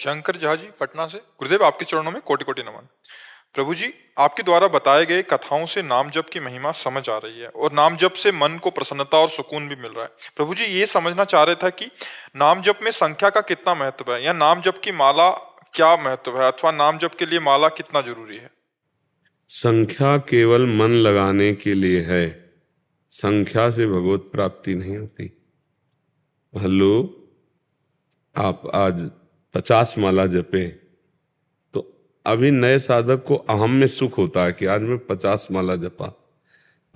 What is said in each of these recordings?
शंकर झा जी पटना से। गुरुदेव आपके चरणों में कोटि कोटि नमन। प्रभु जी, आपके द्वारा बताए गए कथाओं से नाम जप की महिमा समझ आ रही है और नाम जप से मन को प्रसन्नता और सुकून भी मिल रहा है। प्रभु जी, ये समझना चाह रहे था कि नाम जप में संख्या का कितना महत्व है, या नाम जप की माला क्या महत्व है, अथवा नाम जप के लिए माला कितना जरूरी है? संख्या केवल मन लगाने के लिए है, संख्या से भगवत प्राप्ति नहीं होती। मान लो आप आज 50 माला जपे तो अभी नए साधक को अहम में सुख होता है कि आज मैं 50 माला जपा।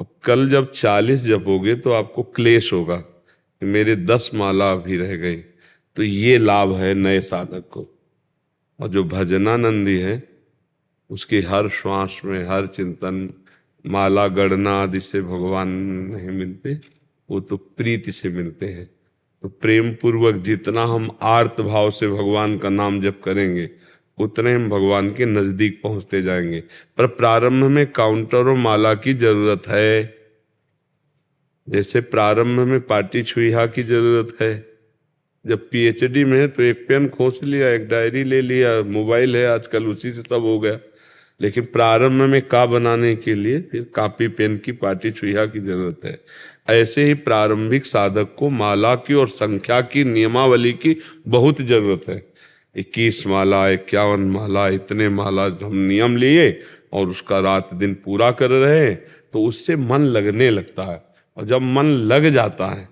अब कल जब 40 जपोगे तो आपको क्लेश होगा कि मेरे 10 माला अभी रह गई। तो ये लाभ है नए साधक को। और जो भजनानंदी है उसके हर श्वास में, हर चिंतन, माला गणना आदि से भगवान नहीं मिलते, वो तो प्रीति से मिलते हैं। तो प्रेम पूर्वक जितना हम आर्त भाव से भगवान का नाम जप करेंगे उतने हम भगवान के नजदीक पहुंचते जाएंगे। पर प्रारंभ में काउंटर और माला की जरूरत है। जैसे प्रारंभ में पाटी छुईहा की जरूरत है। जब पीएचडी में है तो एक पेन खोस लिया, एक डायरी ले लिया, मोबाइल है आजकल उसी से सब हो गया। लेकिन प्रारंभ में का बनाने के लिए फिर कापी पेन की, पाटी छुईहा की जरूरत है। ऐसे ही प्रारंभिक साधक को माला की और संख्या की, नियमावली की बहुत जरूरत है। 21 माला, 51 माला, इतने माला हम नियम लिए और उसका रात दिन पूरा कर रहे हैं तो उससे मन लगने लगता है। और जब मन लग जाता है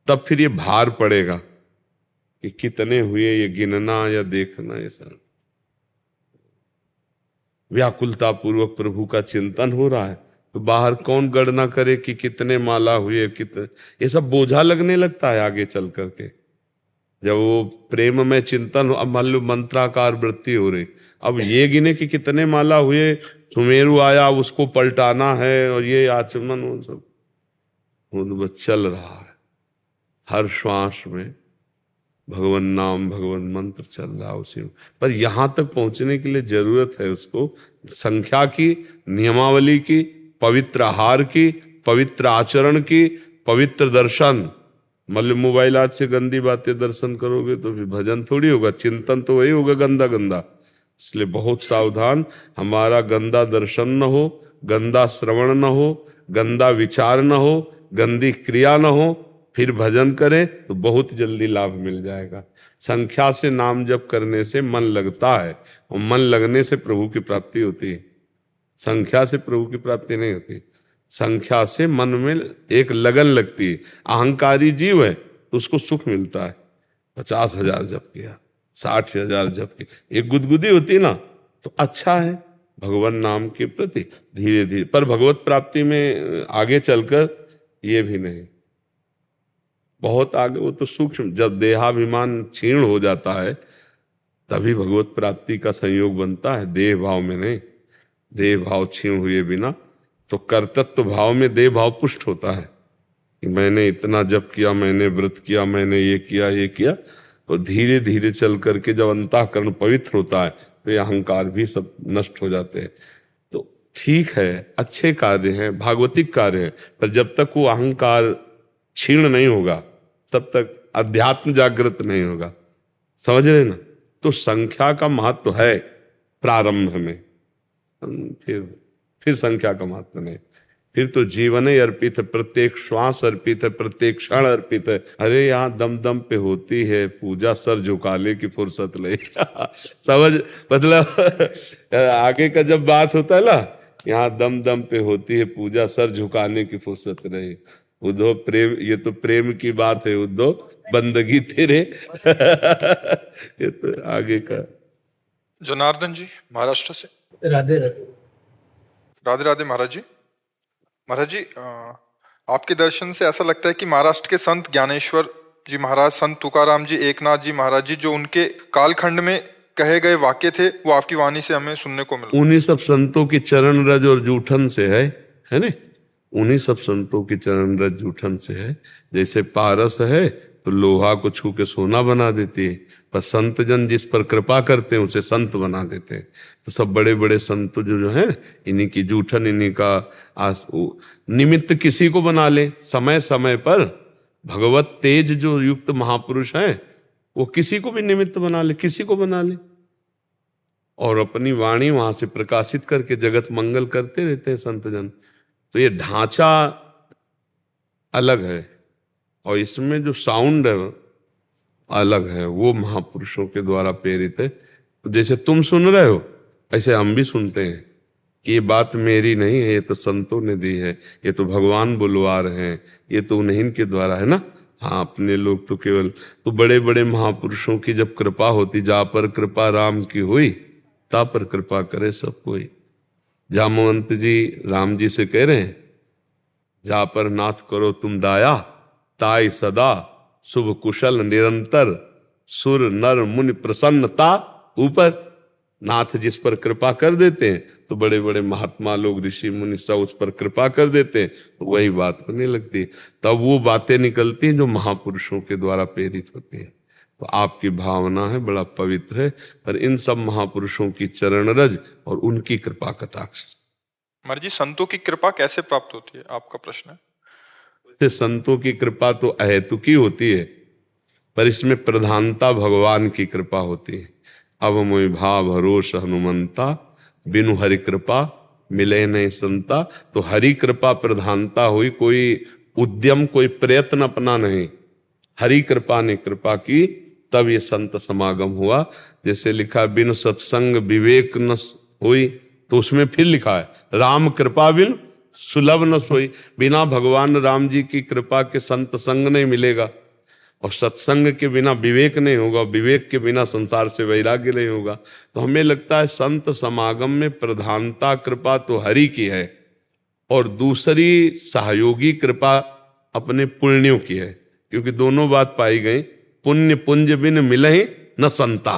तब फिर ये भार पड़ेगा कि कितने हुए, ये गिनना या देखना। ये सब व्याकुलता पूर्वक प्रभु का चिंतन हो रहा है तो बाहर कौन गणना करे कि कितने माला हुए, कितने, ये सब बोझा लगने लगता है आगे चल करके। जब वो प्रेम में चिंतन, अब मान लो मंत्राकार वृत्ति हो रही, अब ये गिने कि कितने माला हुए, सुमेरु आया उसको पलटाना है और ये आचमन, वो सब वो चल रहा है। हर श्वास में भगवान नाम, भगवान मंत्र चल रहा है उसी में। पर यहां तक पहुंचने के लिए जरूरत है उसको संख्या की, नियमावली की, पवित्र आहार की, पवित्र आचरण की, पवित्र दर्शन। मतलब मोबाइल आज से गंदी बातें दर्शन करोगे तो फिर भजन थोड़ी होगा, चिंतन तो वही होगा गंदा गंदा। इसलिए बहुत सावधान, हमारा गंदा दर्शन न हो, गंदा श्रवण न हो, गंदा विचार न हो, गंदी क्रिया न हो, फिर भजन करें तो बहुत जल्दी लाभ मिल जाएगा। संख्या से नाम जप करने से मन लगता है और मन लगने से प्रभु की प्राप्ति होती है। संख्या से प्रभु की प्राप्ति नहीं होती, संख्या से मन में एक लगन लगती है। अहंकारी जीव है तो उसको सुख मिलता है। 50,000 जप किया, 60,000 जप किया, एक गुदगुदी होती है ना, तो अच्छा है भगवान नाम के प्रति धीरे धीरे। पर भगवत प्राप्ति में आगे चलकर ये भी नहीं, बहुत आगे, वो तो सूक्ष्म। जब देहाभिमान क्षीण हो जाता है तभी भगवत प्राप्ति का संयोग बनता है, देह भाव में नहीं। देह भाव क्षीण हुए बिना तो कर्तृत्व भाव में देह भाव पुष्ट होता है कि मैंने इतना जप किया, मैंने व्रत किया, मैंने ये किया, ये किया। और धीरे धीरे चल करके जब अंतःकरण पवित्र होता है तो ये अहंकार भी सब नष्ट हो जाते हैं। तो ठीक है, अच्छे कार्य हैं, भागवतिक कार्य हैं, पर जब तक वो अहंकार क्षीण नहीं होगा तब तक अध्यात्म जागृत नहीं होगा। समझ रहे ना? तो संख्या का महत्व है प्रारंभ में, फिर संख्या का महत्व नहीं। फिर तो जीवन ही अर्पित है, प्रत्येक श्वास अर्पित है, प्रत्येक क्षण अर्पित है। अरे यहाँ दम दम पे होती है पूजा, सर झुकाने की फुर्सत नहीं। समझ, मतलब आगे का जब बात होता है ना, यहाँ दम दम पे होती है पूजा, सर झुकाने की फुर्सत नहीं। उद्धव प्रेम, ये तो प्रेम की बात है उद्धव, बंदगी तेरे। ये तो आगे का। जनार्दन जी महाराष्ट्र से। राधे राधे। राधे राधे महाराज जी। महाराज जी, आपके दर्शन से ऐसा लगता है कि महाराष्ट्र के संत ज्ञानेश्वर जी महाराज, संत तुकाराम जी, एकनाथ जी महाराज जी, जो उनके कालखंड में कहे गए वाक्य थे वो आपकी वाणी से हमें सुनने को मिला। उन्हीं सब संतों की चरण रज और जूठन से है ना? उन्हीं सब संतों की चरण रज जूठन से है। जैसे पारस है तो लोहा को छू के सोना बना देती है, पर संत जन जिस पर कृपा करते हैं उसे संत बना देते हैं। तो सब बड़े बड़े संत जो है, इन्हीं की जूठन, इन्हीं का निमित्त किसी को बना ले। समय समय पर भगवत तेज जो युक्त महापुरुष हैं वो किसी को भी निमित्त बना ले, किसी को बना ले, और अपनी वाणी वहां से प्रकाशित करके जगत मंगल करते रहते हैं संत जन। तो ये ढांचा अलग है और इसमें जो साउंड है अलग है, वो महापुरुषों के द्वारा प्रेरित है। तो जैसे तुम सुन रहे हो ऐसे हम भी सुनते हैं कि ये बात मेरी नहीं है, ये तो संतों ने दी है, ये तो भगवान बुलवा रहे हैं, ये तो उन्हीं के द्वारा है ना। हाँ, अपने लोग तो केवल, तो बड़े बड़े महापुरुषों की जब कृपा होती, जा पर कृपा राम की हुई ता पर कृपा करे सब कोई। जामवंत जी राम जी से कह रहे हैं, जा पर नाथ करो तुम दाया, ताई सदा शुभ कुशल निरंतर, सुर नर मुनि प्रसन्नता ऊपर। नाथ जिस पर कृपा कर देते हैं तो बड़े बड़े महात्मा लोग, ऋषि मुनि सब उस पर कृपा कर देते हैं, तो वही बात बनने लगती है। तब वो बातें निकलती हैं जो महापुरुषों के द्वारा प्रेरित होती हैं। तो आपकी भावना है बड़ा पवित्र है, पर इन सब महापुरुषों की चरण रज और उनकी कृपा कटाक्ष। महाराज जी, संतों की कृपा कैसे प्राप्त होती है, आपका प्रश्न है। वैसे संतों की कृपा तो अहेतुकी होती है, पर इसमें प्रधानता भगवान की कृपा होती है। अब मोहि भाव भरोस हनुमंता, बिनु हरि कृपा मिले नहीं संता। तो हरि कृपा प्रधानता हुई, कोई उद्यम कोई प्रयत्न अपना नहीं, हरि कृपा ने कृपा की, तब ये संत समागम हुआ। जैसे लिखा बिनु सत्संग विवेक न हुई, तो उसमें फिर लिखा है राम कृपा बिन सुलभ न सोई। बिना भगवान राम जी की कृपा के संत संग नहीं मिलेगा, और सत्संग के बिना विवेक नहीं होगा, विवेक के बिना संसार से वैराग्य नहीं होगा। तो हमें लगता है संत समागम में प्रधानता कृपा तो हरि की है, और दूसरी सहयोगी कृपा अपने पुण्यों की है, क्योंकि दोनों बात पाई गई। पुण्य पुंज बिन मिलहि न संता,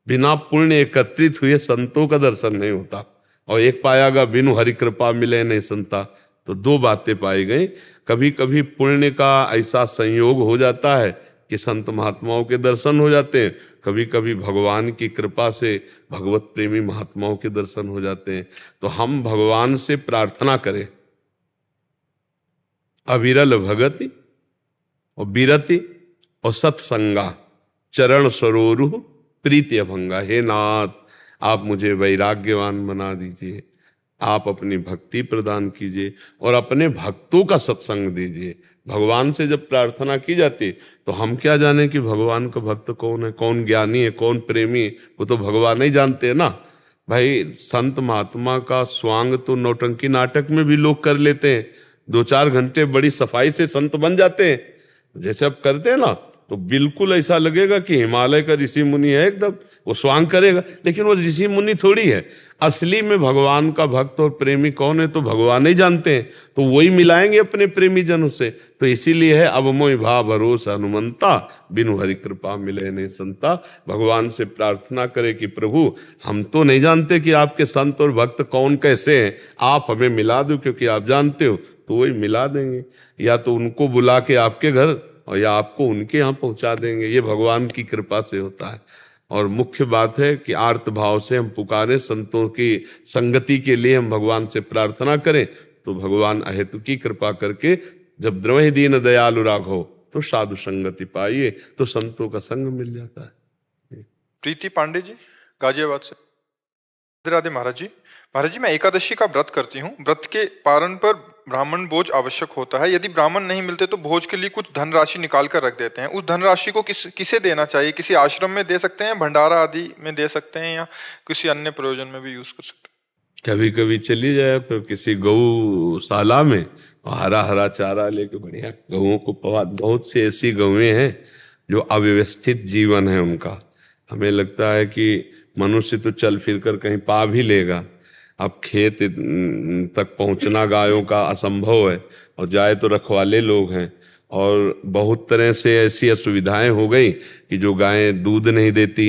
बिना पुण्य एकत्रित हुए संतों का दर्शन नहीं होता। और एक पायागा बिनु हरि कृपा मिले नहीं संता, तो दो बातें पाई गई। कभी कभी पुण्य का ऐसा संयोग हो जाता है कि संत महात्माओं के दर्शन हो जाते हैं, कभी कभी भगवान की कृपा से भगवत प्रेमी महात्माओं के दर्शन हो जाते हैं। तो हम भगवान से प्रार्थना करें, अविरल भगति और बीरति और सत्संगा, चरण सरोरु प्रीति अभंगा। हे नाथ, आप मुझे वैराग्यवान बना दीजिए, आप अपनी भक्ति प्रदान कीजिए और अपने भक्तों का सत्संग दीजिए। भगवान से जब प्रार्थना की जाती तो हम क्या जाने कि भगवान का भक्त कौन है, कौन ज्ञानी है, कौन प्रेमी है, वो तो भगवान ही जानते हैं ना। भाई, संत महात्मा का स्वांग तो नौटंकी नाटक में भी लोग कर लेते हैं, 2-4 घंटे बड़ी सफाई से संत बन जाते हैं। जैसे अब करते हैं ना, तो बिल्कुल ऐसा लगेगा कि हिमालय का ऋषि मुनि है, एकदम वो स्वांग करेगा, लेकिन वो ऋषि मुनि थोड़ी है। असली में भगवान का भक्त और प्रेमी कौन है तो भगवान ही जानते हैं, तो वही मिलाएंगे अपने प्रेमी जनों से। तो इसीलिए है अब मोहि भाव भरोस हनुमंता, बिनु हरि कृपा मिले नहीं संता। भगवान से प्रार्थना करे कि प्रभु, हम तो नहीं जानते कि आपके संत और भक्त कौन कैसे हैं, आप हमें मिला दो, क्योंकि आप जानते हो। तो वही मिला देंगे, या तो उनको बुला के आपके घर, और या आपको उनके यहाँ पहुंचा देंगे। ये भगवान की कृपा से होता है। और मुख्य बात है कि आर्त भाव से हम पुकारें, संतों की संगति के लिए हम भगवान से प्रार्थना करें, तो भगवान अहेतु की कृपा करके जब द्रवहि दीन दयालु राघव, तो साधु संगति पाइए, तो संतों का संग मिल जाता है। प्रीति पांडे जी, गाजियाबाद से। राधे राधे महाराज जी। महाराज जी, मैं एकादशी का व्रत करती हूँ। व्रत के पारण पर ब्राह्मण भोज आवश्यक होता है। यदि ब्राह्मण नहीं मिलते तो भोज के लिए कुछ धनराशि निकाल कर रख देते हैं। उस धनराशि को किसे देना चाहिए? किसी आश्रम में दे सकते हैं, भंडारा आदि में दे सकते हैं, या किसी अन्य प्रयोजन में भी यूज कर सकते हैं? कभी कभी चली जाए फिर किसी गौशाला में, हरा हरा चारा लेके बढ़िया गौओं को पवा। बहुत सी ऐसी गौएं हैं जो अव्यवस्थित जीवन है उनका। हमें लगता है कि मनुष्य तो चल फिर कर कहीं पा भी लेगा, अब खेत तक पहुंचना गायों का असंभव है, और जाए तो रखवाले लोग हैं। और बहुत तरह से ऐसी असुविधाएं हो गई कि जो गायें दूध नहीं देती,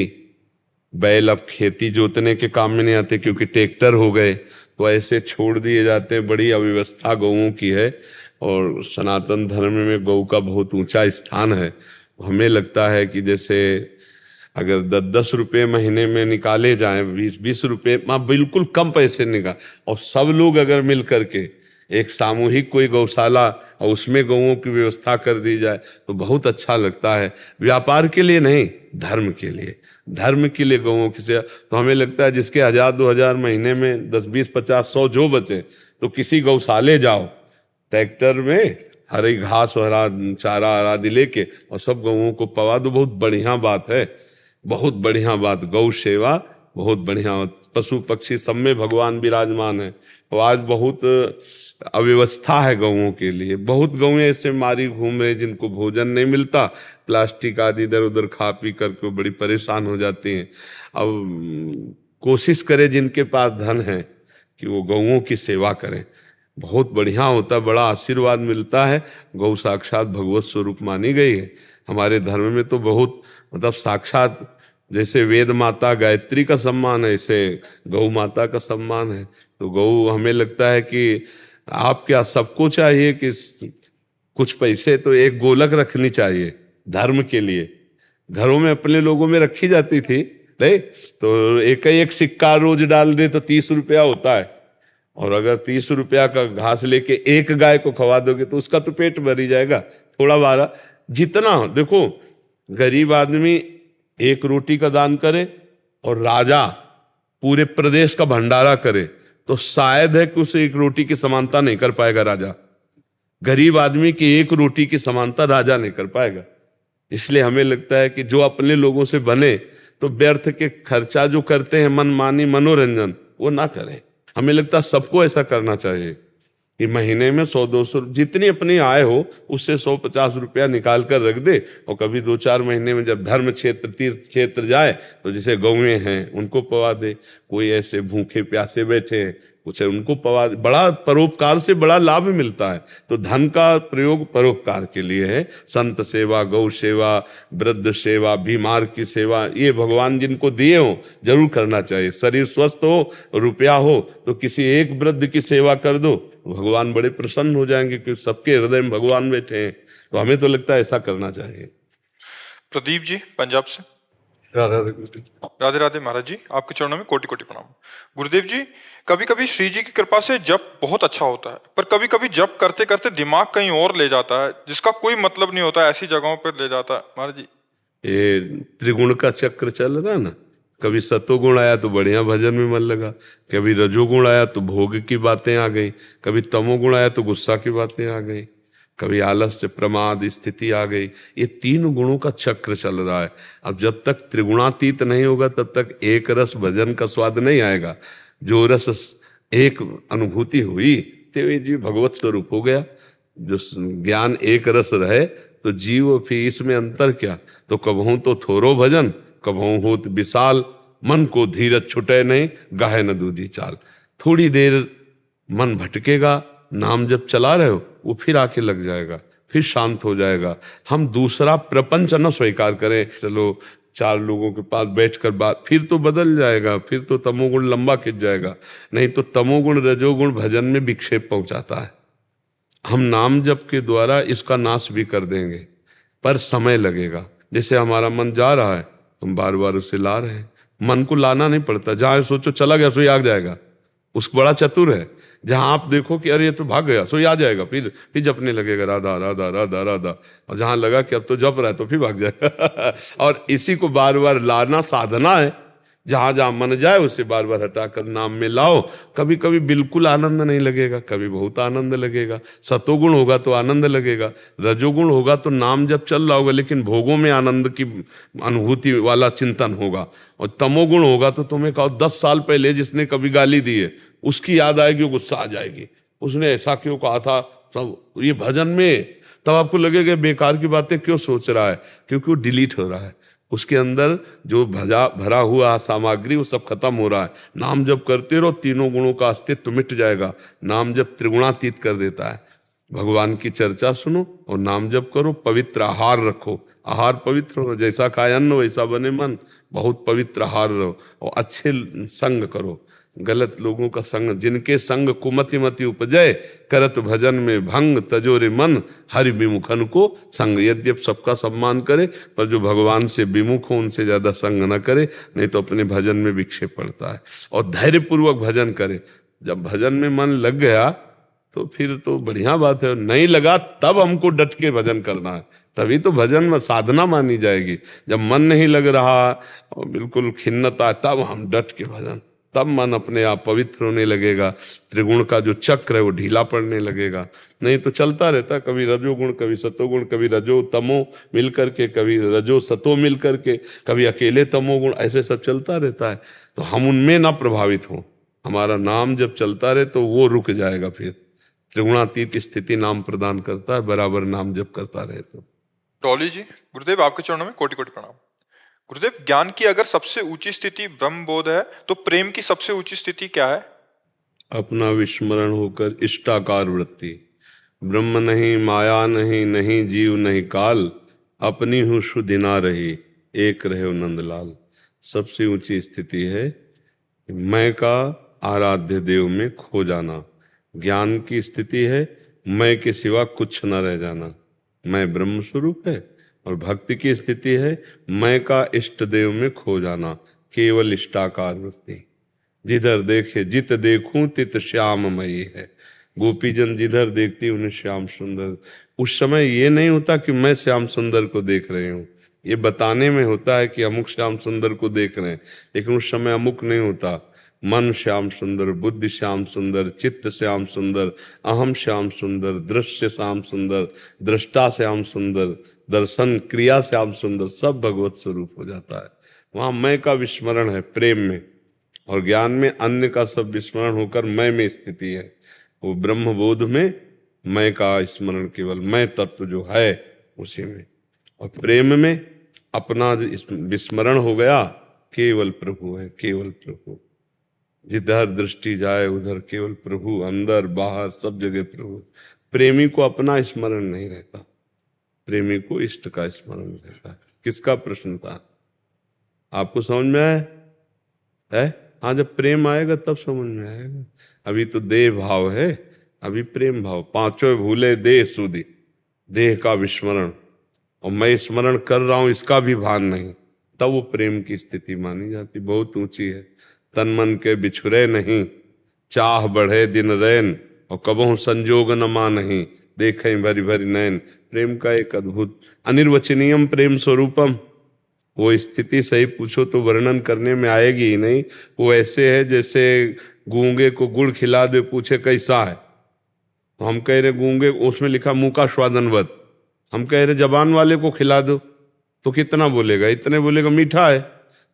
बैल अब खेती जोतने के काम में नहीं आते क्योंकि ट्रैक्टर हो गए, तो ऐसे छोड़ दिए जाते हैं। बड़ी अव्यवस्था गौओं की है, और सनातन धर्म में गौ का बहुत ऊंचा स्थान है। हमें लगता है कि जैसे अगर 10-10 रुपये महीने में निकाले जाएं, 20-20 रुपये, बिल्कुल कम पैसे निकाल, और सब लोग अगर मिल करके एक सामूहिक कोई गौशाला और उसमें गौओं की व्यवस्था कर दी जाए तो बहुत अच्छा लगता है। व्यापार के लिए नहीं, धर्म के लिए, धर्म के लिए गौओं की सेवा। तो हमें लगता है जिसके 1000-2000 महीने में 10-20-50-100 जो बचे तो किसी गौशाले जाओ, ट्रैक्टर में हरी घास और हरा चारा आदि लेके और सब गौओं को पवा दो। बहुत बढ़िया बात है, बहुत बढ़िया बात। गौ सेवा बहुत बढ़िया। पशु पक्षी सब में भगवान विराजमान है। और आज बहुत अव्यवस्था है गौओं के लिए। बहुत गौएं ऐसे मारी घूम रहे जिनको भोजन नहीं मिलता, प्लास्टिक आदि इधर उधर खा पी करके बड़ी परेशान हो जाती हैं। अब कोशिश करें जिनके पास धन है कि वो गौओं की सेवा करें, बहुत बढ़िया होता है, बड़ा आशीर्वाद मिलता है। गौ साक्षात भगवत स्वरूप मानी गई है हमारे धर्म में। तो बहुत मतलब साक्षात जैसे वेद माता गायत्री का सम्मान है, ऐसे गौ माता का सम्मान है। तो गौ हमें लगता है कि आप क्या सबको चाहिए कि कुछ पैसे तो एक गोलक रखनी चाहिए धर्म के लिए। घरों में अपने लोगों में रखी जाती थी नहीं, तो एक सिक्का रोज डाल दे तो 30 रुपया होता है। और अगर 30 रुपया का घास लेके एक गाय को खवा दोगे तो उसका तो पेट भर ही जाएगा। थोड़ा बारा जितना देखो, गरीब आदमी एक रोटी का दान करे और राजा पूरे प्रदेश का भंडारा करे तो शायद है कि उसे एक रोटी की समानता नहीं कर पाएगा राजा। गरीब आदमी की एक रोटी की समानता राजा नहीं कर पाएगा। इसलिए हमें लगता है कि जो अपने लोगों से बने तो व्यर्थ के खर्चा जो करते हैं मनमानी मनोरंजन वो ना करें। हमें लगता है सबको ऐसा करना चाहिए कि महीने में 100-200 जितनी अपनी आय हो उससे 100-50 रुपया निकाल कर रख दे। और कभी 2-4 महीने में जब धर्म क्षेत्र तीर्थ क्षेत्र जाए तो जैसे गौएं हैं उनको पवा दे। कोई ऐसे भूखे प्यासे बैठे हैं कुछ उनको पवा दे। बड़ा परोपकार से बड़ा लाभ मिलता है। तो धन का प्रयोग परोपकार के लिए है। संत सेवा, गौ सेवा, वृद्ध सेवा, बीमार की सेवा, ये भगवान जिनको दिए हो जरूर करना चाहिए। शरीर स्वस्थ हो, रुपया हो तो किसी एक वृद्ध की सेवा कर दो, भगवान बड़े प्रसन्न हो जाएंगे कि सबके हृदय में भगवान बैठे हैं। तो हमें तो लगता है ऐसा करना चाहिए। प्रदीप जी पंजाब से। राधे राधे महाराज जी, आपके चरणों में कोटि कोटि प्रणाम। गुरुदेव जी, कभी कभी श्री जी की कृपा से जप बहुत अच्छा होता है, पर कभी कभी जप करते करते दिमाग कहीं और ले जाता है जिसका कोई मतलब नहीं होता, ऐसी जगहों पर ले जाता है महाराज जी। ये त्रिगुण का चक्र चल रहा है ना। कभी सतोगुण आया तो बढ़िया भजन में मन लगा, कभी रजोगुण आया तो भोग की बातें आ गई, कभी तमोगुण आया तो गुस्सा की बातें आ गई, कभी आलस्य प्रमाद स्थिति आ गई। ये 3 गुणों का चक्र चल रहा है। अब जब तक त्रिगुणातीत नहीं होगा तब तक एक रस भजन का स्वाद नहीं आएगा। जो रस एक अनुभूति हुई तो ये जीव भगवत स्वरूप हो गया। जो ज्ञान एक रस रहे तो जीव फिर इसमें अंतर क्या। तो कबहू तो थोरो भजन कबहू होत विशाल, मन को धीरज छुटे नहीं गाहे न दूधी चाल। थोड़ी देर मन भटकेगा, नाम जब चला रहे हो वो फिर आके लग जाएगा, फिर शांत हो जाएगा। हम दूसरा प्रपंच न स्वीकार करें, चलो 4 लोगों के पास बैठकर बात, फिर तो बदल जाएगा, फिर तो तमोगुण लंबा खिंच जाएगा। नहीं तो तमोगुण रजोगुण भजन में विक्षेप पहुंचाता है। हम नाम जप के द्वारा इसका नाश भी कर देंगे, पर समय लगेगा। जैसे हमारा मन जा रहा है, तुम बार बार उसे ला रहे हैं। मन को लाना नहीं पड़ता, जहां सोचो चला गया सो याद जाएगा। उसको बड़ा चतुर है। जहां आप देखो कि अरे ये तो भाग गया सो याद जाएगा, फिर जपने लगेगा राधा राधा राधा राधा। और जहां लगा कि अब तो जप रहा है तो फिर भाग जाएगा। और इसी को बार बार लाना साधना है। जहां जहां मन जाए उसे बार बार हटाकर नाम में लाओ। कभी कभी बिल्कुल आनंद नहीं लगेगा, कभी बहुत आनंद लगेगा। सतोगुण होगा तो आनंद लगेगा, रजोगुण होगा तो नाम जब चल रहा होगा लेकिन भोगों में आनंद की अनुभूति वाला चिंतन होगा। और तमोगुण होगा तो तुम्हें कहो 10 साल पहले जिसने कभी गाली दी है उसकी याद आएगी, गुस्सा आ जाएगी, उसने ऐसा क्यों कहा था। सब ये भजन में तब आपको लगेगा बेकार की बातें क्यों सोच रहा है, क्योंकि वो डिलीट हो रहा है। उसके अंदर जो भरा हुआ सामग्री वो सब खत्म हो रहा है। नाम जब करते रहो, तीनों गुणों का अस्तित्व मिट जाएगा। नाम जब त्रिगुणातीत कर देता है। भगवान की चर्चा सुनो और नाम जप करो, पवित्र आहार रखो। आहार पवित्र हो, जैसा खाए अन्न वैसा बने मन। बहुत पवित्र आहार रहो और अच्छे संग करो। गलत लोगों का संग, जिनके संग कुमति मति उपजय, करत भजन में भंग तजोरे मन, हरि विमुखन को संग। यद्यप सबका सम्मान करे पर जो भगवान से विमुख हो उनसे ज्यादा संग न करे, नहीं तो अपने भजन में विक्षेप पड़ता है। और धैर्य पूर्वक भजन करे। जब भजन में मन लग गया तो फिर तो बढ़िया बात है। नहीं लगा तब हमको डट के भजन करना है, तभी तो भजन में साधना मानी जाएगी। जब मन नहीं लग रहा और बिल्कुल खिन्नता, तब हम डट के भजन, तब मन अपने आप पवित्र होने लगेगा। त्रिगुण का जो चक्र है वो ढीला पड़ने लगेगा। नहीं तो चलता रहता, कभी रजोगुण, कभी सतोगुण, कभी रजो तमो मिल करके, कभी रजो सतो मिल करके, कभी अकेले तमोगुण, ऐसे सब चलता रहता है। तो हम उनमें ना प्रभावित हों, हमारा नाम जब चलता रहे तो वो रुक जाएगा। फिर त्रिगुणातीत स्थिति नाम प्रदान करता है, बराबर नाम जब करता रहे तो। डॉली जी, गुरुदेव आपके चरणों में कोटि कोटि प्रणाम। गुरुदेव, ज्ञान की अगर सबसे ऊंची स्थिति ब्रह्म बोध है तो प्रेम की सबसे ऊंची स्थिति क्या है? अपना विस्मरण होकर इष्टाकार वृत्ति। ब्रह्म नहीं, माया नहीं, नहीं जीव नहीं काल, अपनी हूँ शुद्धि ना रही, एक रहे नंदलाल। सबसे ऊंची स्थिति है मैं का आराध्य देव में खो जाना। ज्ञान की स्थिति है मैं के सिवा कुछ न रह जाना, मैं ब्रह्म स्वरूप है। और भक्ति की स्थिति है मैं का इष्ट देव में खो जाना, केवल इष्टाकार वृत्ति। जिधर देखे जित देखूं तित श्याममयी है। गोपीजन जिधर देखती उन्हें श्याम सुंदर। उस समय ये नहीं होता कि मैं श्याम सुंदर को देख रही हूँ, ये बताने में होता है कि अमुक श्याम सुंदर को देख रहे हैं, लेकिन उस समय अमुक नहीं होता। मन श्याम सुंदर, बुद्धि श्याम सुंदर, चित्त श्याम सुंदर, अहम श्याम सुंदर, दृश्य श्याम सुंदर, दृष्टा श्याम सुंदर, दर्शन क्रिया श्याम सुंदर, सब भगवत स्वरूप हो जाता है। वहां मैं का विस्मरण है प्रेम में, और ज्ञान में अन्य का सब विस्मरण होकर मैं में स्थिति है। वो ब्रह्म बोध में मैं का स्मरण, केवल मैं तत्व जो है उसी में। और प्रेम में अपना विस्मरण हो गया, केवल प्रभु है, केवल प्रभु। जिधर दृष्टि जाए उधर केवल प्रभु, अंदर बाहर सब जगह प्रभु। प्रेमी को अपना स्मरण नहीं रहता, प्रेमी को इष्ट का स्मरण रहता है। किसका प्रश्न था? आपको समझ में आया है? हाँ, जब प्रेम आएगा तब समझ में आएगा। अभी तो देह भाव है, अभी प्रेम भाव। पांचों भूले देह सुधि, देह का विस्मरण, और मैं स्मरण कर रहा हूं इसका भी भान नहीं, तब वो प्रेम की स्थिति मानी जाती। बहुत ऊंची है। तन मन के बिछुरे नहीं, चाह बढ़े दिन रैन, और कबहू संजोग न मानही, देखें भरी भरी नैन। प्रेम का एक अद्भुत अनिर्वचनीयम प्रेम स्वरूपम। वो स्थिति सही पूछो तो वर्णन करने में आएगी ही नहीं। वो ऐसे है जैसे गूंगे को गुड़ खिला दे, पूछे कैसा है, तो हम कह रहे गूंगे, उसमें लिखा मुंह का स्वादनवत, हम कह रहे जबान वाले को खिला दो तो कितना बोलेगा? इतने बोलेगा मीठा है।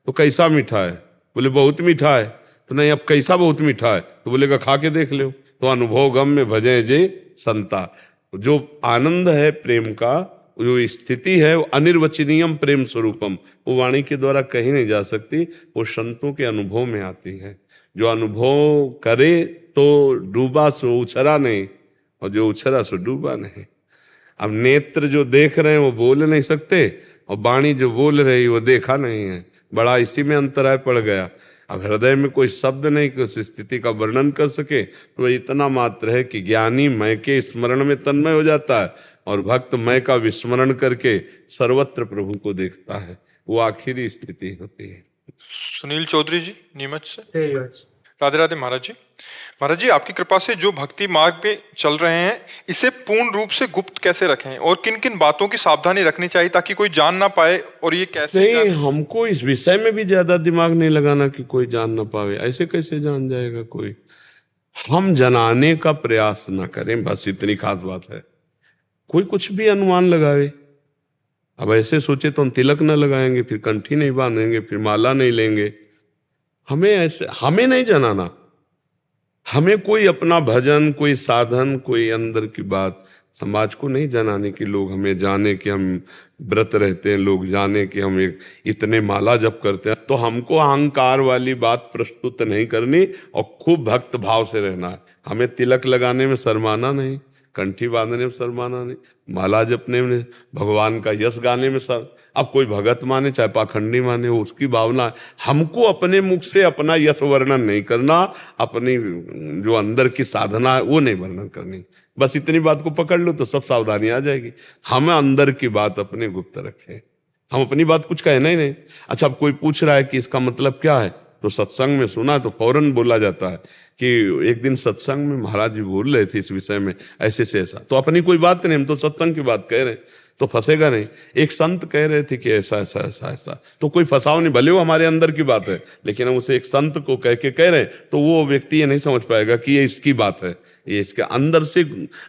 तो कैसा मीठा है? बोले बहुत मीठा है। तो नहीं, अब कैसा बहुत मीठा है? तो बोलेगा खा के देख लो। तो अनुभव गम में भजे जे संता। जो आनंद है प्रेम का, जो स्थिति है, वो अनिर्वचनीयम प्रेम स्वरूपम, वो वाणी के द्वारा कहीं नहीं जा सकती, वो संतों के अनुभव में आती है। जो अनुभव करे तो डूबा सो उछरा नहीं, और जो उछरा सो डूबा नहीं। अब नेत्र जो देख रहे हैं वो बोल नहीं सकते, और वाणी जो बोल रही वो देखा नहीं है। बड़ा इसी में अंतराय पड़ गया। अब हृदय में कोई शब्द नहीं कि उस स्थिति का वर्णन कर सके, तो इतना मात्र है कि ज्ञानी मैं के स्मरण में तन्मय हो जाता है, और भक्त मैं का विस्मरण करके सर्वत्र प्रभु को देखता है। वो आखिरी स्थिति होती है। सुनील चौधरी जी, नीमच से। राधे राधे महाराज जी। महाराज जी, आपकी कृपा से जो भक्ति मार्ग पे चल रहे हैं, इसे पूर्ण रूप से गुप्त कैसे रखें, और किन किन बातों की सावधानी रखनी चाहिए ताकि कोई जान ना पाए, और ये कैसे नहीं, हमको इस विषय में भी ज्यादा दिमाग नहीं लगाना कि कोई जान ना पावे। ऐसे कैसे जान जाएगा कोई? हम जनाने का प्रयास ना करें, बस इतनी खास बात है। कोई कुछ भी अनुमान लगावे, अब ऐसे सोचे तो हम तिलक न लगाएंगे, फिर कंठी नहीं बांधेंगे, फिर माला नहीं लेंगे। हमें नहीं जनाना। हमें कोई अपना भजन, कोई साधन, कोई अंदर की बात समाज को नहीं जनाने की। लोग हमें जाने कि हम व्रत रहते हैं, लोग जाने कि हम इतने माला जप करते हैं। तो हमको अहंकार वाली बात प्रस्तुत नहीं करनी, और खूब भक्त भाव से रहना है। हमें तिलक लगाने में शर्माना नहीं, कंठी बांधने में शर्माना नहीं, माला जपने में, भगवान का यश गाने में सर। अब कोई भगत माने चाहे पाखंडी माने, वो उसकी भावना है। हमको अपने मुख से अपना यश वर्णन नहीं करना, अपनी जो अंदर की साधना है वो नहीं वर्णन करनी। बस इतनी बात को पकड़ लो तो सब सावधानी आ जाएगी। हम अंदर की बात अपने गुप्त रखें, हम अपनी बात कुछ कहना ही नहीं। अच्छा, अब कोई पूछ रहा है कि इसका मतलब क्या है, तो सत्संग में सुना तो फौरन बोला जाता है कि एक दिन सत्संग में महाराज जी बोल रहे थे इस विषय में, ऐसे से ऐसा। तो अपनी कोई बात नहीं, हम तो सत्संग की बात कह रहे हैं, तो फंसेगा नहीं। एक संत कह रहे थे कि ऐसा ऐसा ऐसा ऐसा, तो कोई फंसाव नहीं, भले वो हमारे अंदर की बात है, लेकिन हम उसे एक संत को कह के कह रहे हैं तो वो व्यक्ति ये नहीं समझ पाएगा कि ये इसकी बात है, ये इसके अंदर से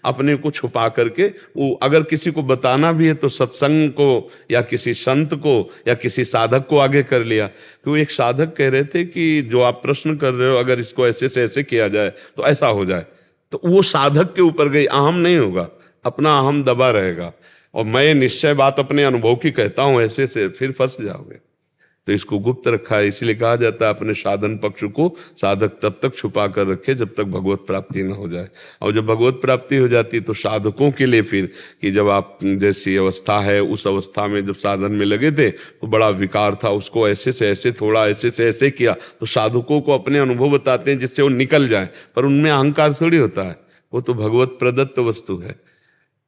अपने को छुपा करके वो अगर किसी को बताना भी है तो सत्संग को या किसी संत को या किसी साधक को आगे कर लिया। कि वो एक साधक कह रहे थे कि जो आप प्रश्न कर रहे हो अगर इसको ऐसे से ऐसे किया जाए तो ऐसा हो जाए, तो वो साधक के ऊपर गई, अहम नहीं होगा, अपना अहम दबा रहेगा। और मैं निश्चय बात अपने अनुभव की कहता हूं, ऐसे से फिर फंस जाओगे। तो इसको गुप्त रखा है, इसलिए कहा जाता है अपने साधन पक्ष को साधक तब तक छुपा कर रखे जब तक भगवत प्राप्ति न हो जाए। और जब भगवत प्राप्ति हो जाती तो साधकों के लिए फिर कि जब आप जैसी अवस्था है उस अवस्था में जब साधन में लगे थे तो बड़ा विकार था, उसको ऐसे से ऐसे थोड़ा ऐसे से ऐसे किया, तो साधकों को अपने अनुभव बताते हैं जिससे वो निकल जाए, पर उनमें अहंकार थोड़ी होता है, वो तो भगवत प्रदत्त वस्तु है,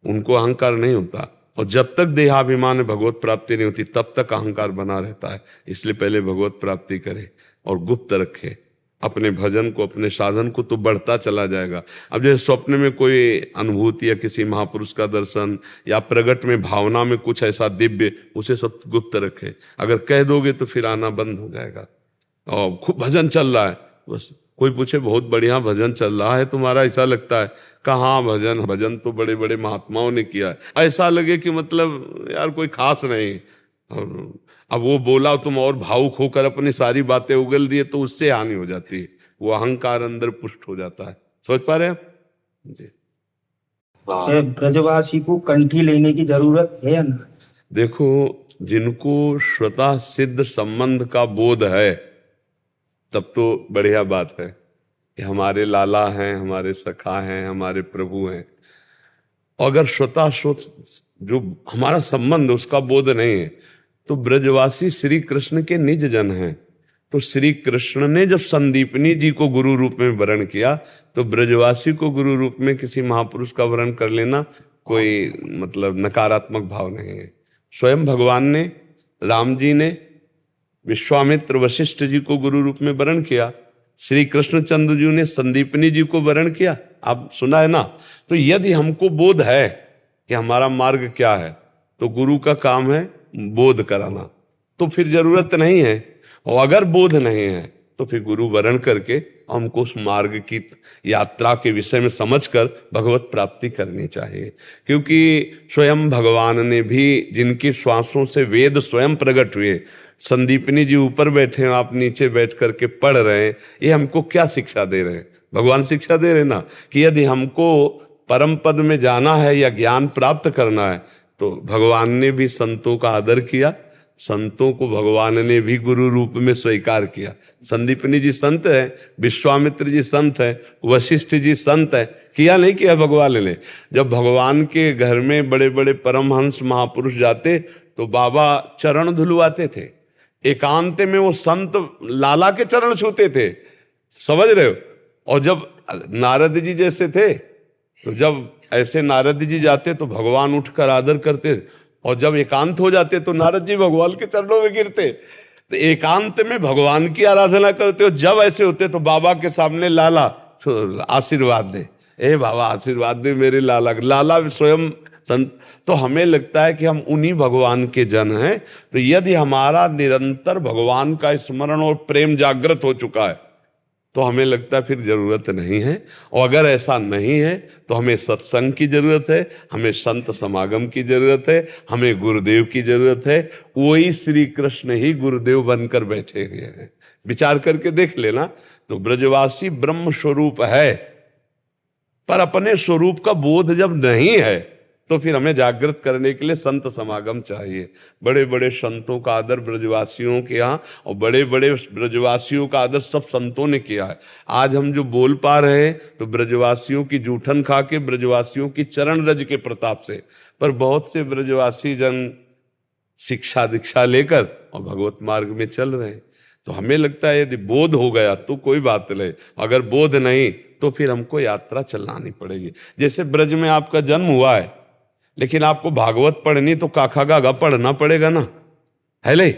उनको अहंकार नहीं होता। और जब तक देहाभिमान भगवत प्राप्ति नहीं होती तब तक अहंकार बना रहता है। इसलिए पहले भगवत प्राप्ति करे और गुप्त रखे अपने भजन को, अपने साधन को, तो बढ़ता चला जाएगा। अब जैसे स्वप्न में कोई अनुभूति या किसी महापुरुष का दर्शन या प्रगट में भावना में कुछ ऐसा दिव्य, उसे सब गुप्त रखे। अगर कह दोगे तो फिर आना बंद हो जाएगा। और खूब भजन चल रहा है, बस कोई पूछे बहुत बढ़िया भजन चल रहा है तुम्हारा, ऐसा लगता है, कहाँ भजन, भजन तो बड़े बड़े महात्माओं ने किया है, ऐसा लगे कि मतलब यार कोई खास नहीं। और अब वो बोला तुम और भावुक होकर अपनी सारी बातें उगल दिए तो उससे हानि हो जाती है, वो अहंकार अंदर पुष्ट हो जाता है। सोच पा रहे हैं आप जी? ब्रजवासी को कंठी लेने की जरूरत है या नहीं? देखो, जिनको स्वतः सिद्ध संबंध का बोध है तब तो बढ़िया बात है कि हमारे लाला हैं, हमारे सखा हैं, हमारे प्रभु हैं। अगर स्वतः जो हमारा संबंध उसका बोध नहीं है तो ब्रजवासी श्री कृष्ण के निज जन हैं। तो श्री कृष्ण ने जब संदीपनी जी को गुरु रूप में वरण किया तो ब्रजवासी को गुरु रूप में किसी महापुरुष का वरण कर लेना कोई मतलब नकारात्मक भाव नहीं है। स्वयं भगवान ने, राम जी ने विश्वामित्र वशिष्ठ जी को गुरु रूप में वरण किया, श्री कृष्णचंद्र जी ने संदीपनी जी को वरण किया, आप सुना है ना। तो यदि हमको बोध है कि हमारा मार्ग क्या है तो गुरु का काम है बोध कराना, तो फिर जरूरत नहीं है। और अगर बोध नहीं है तो फिर गुरु वरण करके हमको उस मार्ग की यात्रा के विषय में समझकर भगवत प्राप्ति करनी चाहिए। क्योंकि स्वयं भगवान ने भी, जिनकी श्वासों से वेद स्वयं प्रकट हुए, संदीपनी जी ऊपर बैठे हैं, आप नीचे बैठ करके पढ़ रहे हैं, ये हमको क्या शिक्षा दे रहे हैं? भगवान शिक्षा दे रहे हैं ना कि यदि हमको परम पद में जाना है या ज्ञान प्राप्त करना है तो भगवान ने भी संतों का आदर किया, संतों को भगवान ने भी गुरु रूप में स्वीकार किया। संदीपनी जी संत है, विश्वामित्र जी संत है, वशिष्ठ जी संत है, किया नहीं किया भगवान ने? जब भगवान के घर में बड़े बड़े परमहंस महापुरुष जाते तो बाबा चरण धुलवाते थे, एकांत में वो संत लाला के चरण छूते थे, समझ रहे हो। और जब नारद जी जैसे थे तो जब ऐसे नारद जी जाते तो भगवान उठकर आदर करते, और जब एकांत हो जाते तो नारद जी भगवान के चरणों में गिरते। तो एकांत में भगवान की आराधना करते हो, जब ऐसे होते तो बाबा के सामने लाला आशीर्वाद दे, ए बाबा आशीर्वाद दे मेरे लाला, लाला स्वयं संत। तो हमें लगता है कि हम उन्हीं भगवान के जन हैं। तो यदि हमारा निरंतर भगवान का स्मरण और प्रेम जागृत हो चुका है तो हमें लगता है फिर जरूरत नहीं है। और अगर ऐसा नहीं है तो हमें सत्संग की जरूरत है, हमें संत समागम की जरूरत है, हमें गुरुदेव की जरूरत है। वही श्री कृष्ण ही गुरुदेव बनकर बैठे हुए हैं। विचार करके देख लेना। तो ब्रजवासी ब्रह्म स्वरूप है, पर अपने स्वरूप का बोध जब नहीं है तो फिर हमें जागृत करने के लिए संत समागम चाहिए। बड़े बड़े संतों का आदर ब्रजवासियों के यहाँ, और बड़े बड़े ब्रजवासियों का आदर सब संतों ने किया है। आज हम जो बोल पा रहे हैं तो ब्रजवासियों की जूठन खा के, ब्रजवासियों की चरण रज के प्रताप से। पर बहुत से ब्रजवासी जन शिक्षा दीक्षा लेकर और भगवत मार्ग में चल रहे हैं। तो हमें लगता है यदि बोध हो गया तो कोई बात नहीं, अगर बोध नहीं तो फिर हमको यात्रा चलानी पड़ेगी। जैसे ब्रज में आपका जन्म हुआ है, लेकिन आपको भागवत पढ़नी तो काखा गागा पढ़ना पड़ेगा ना, है ले।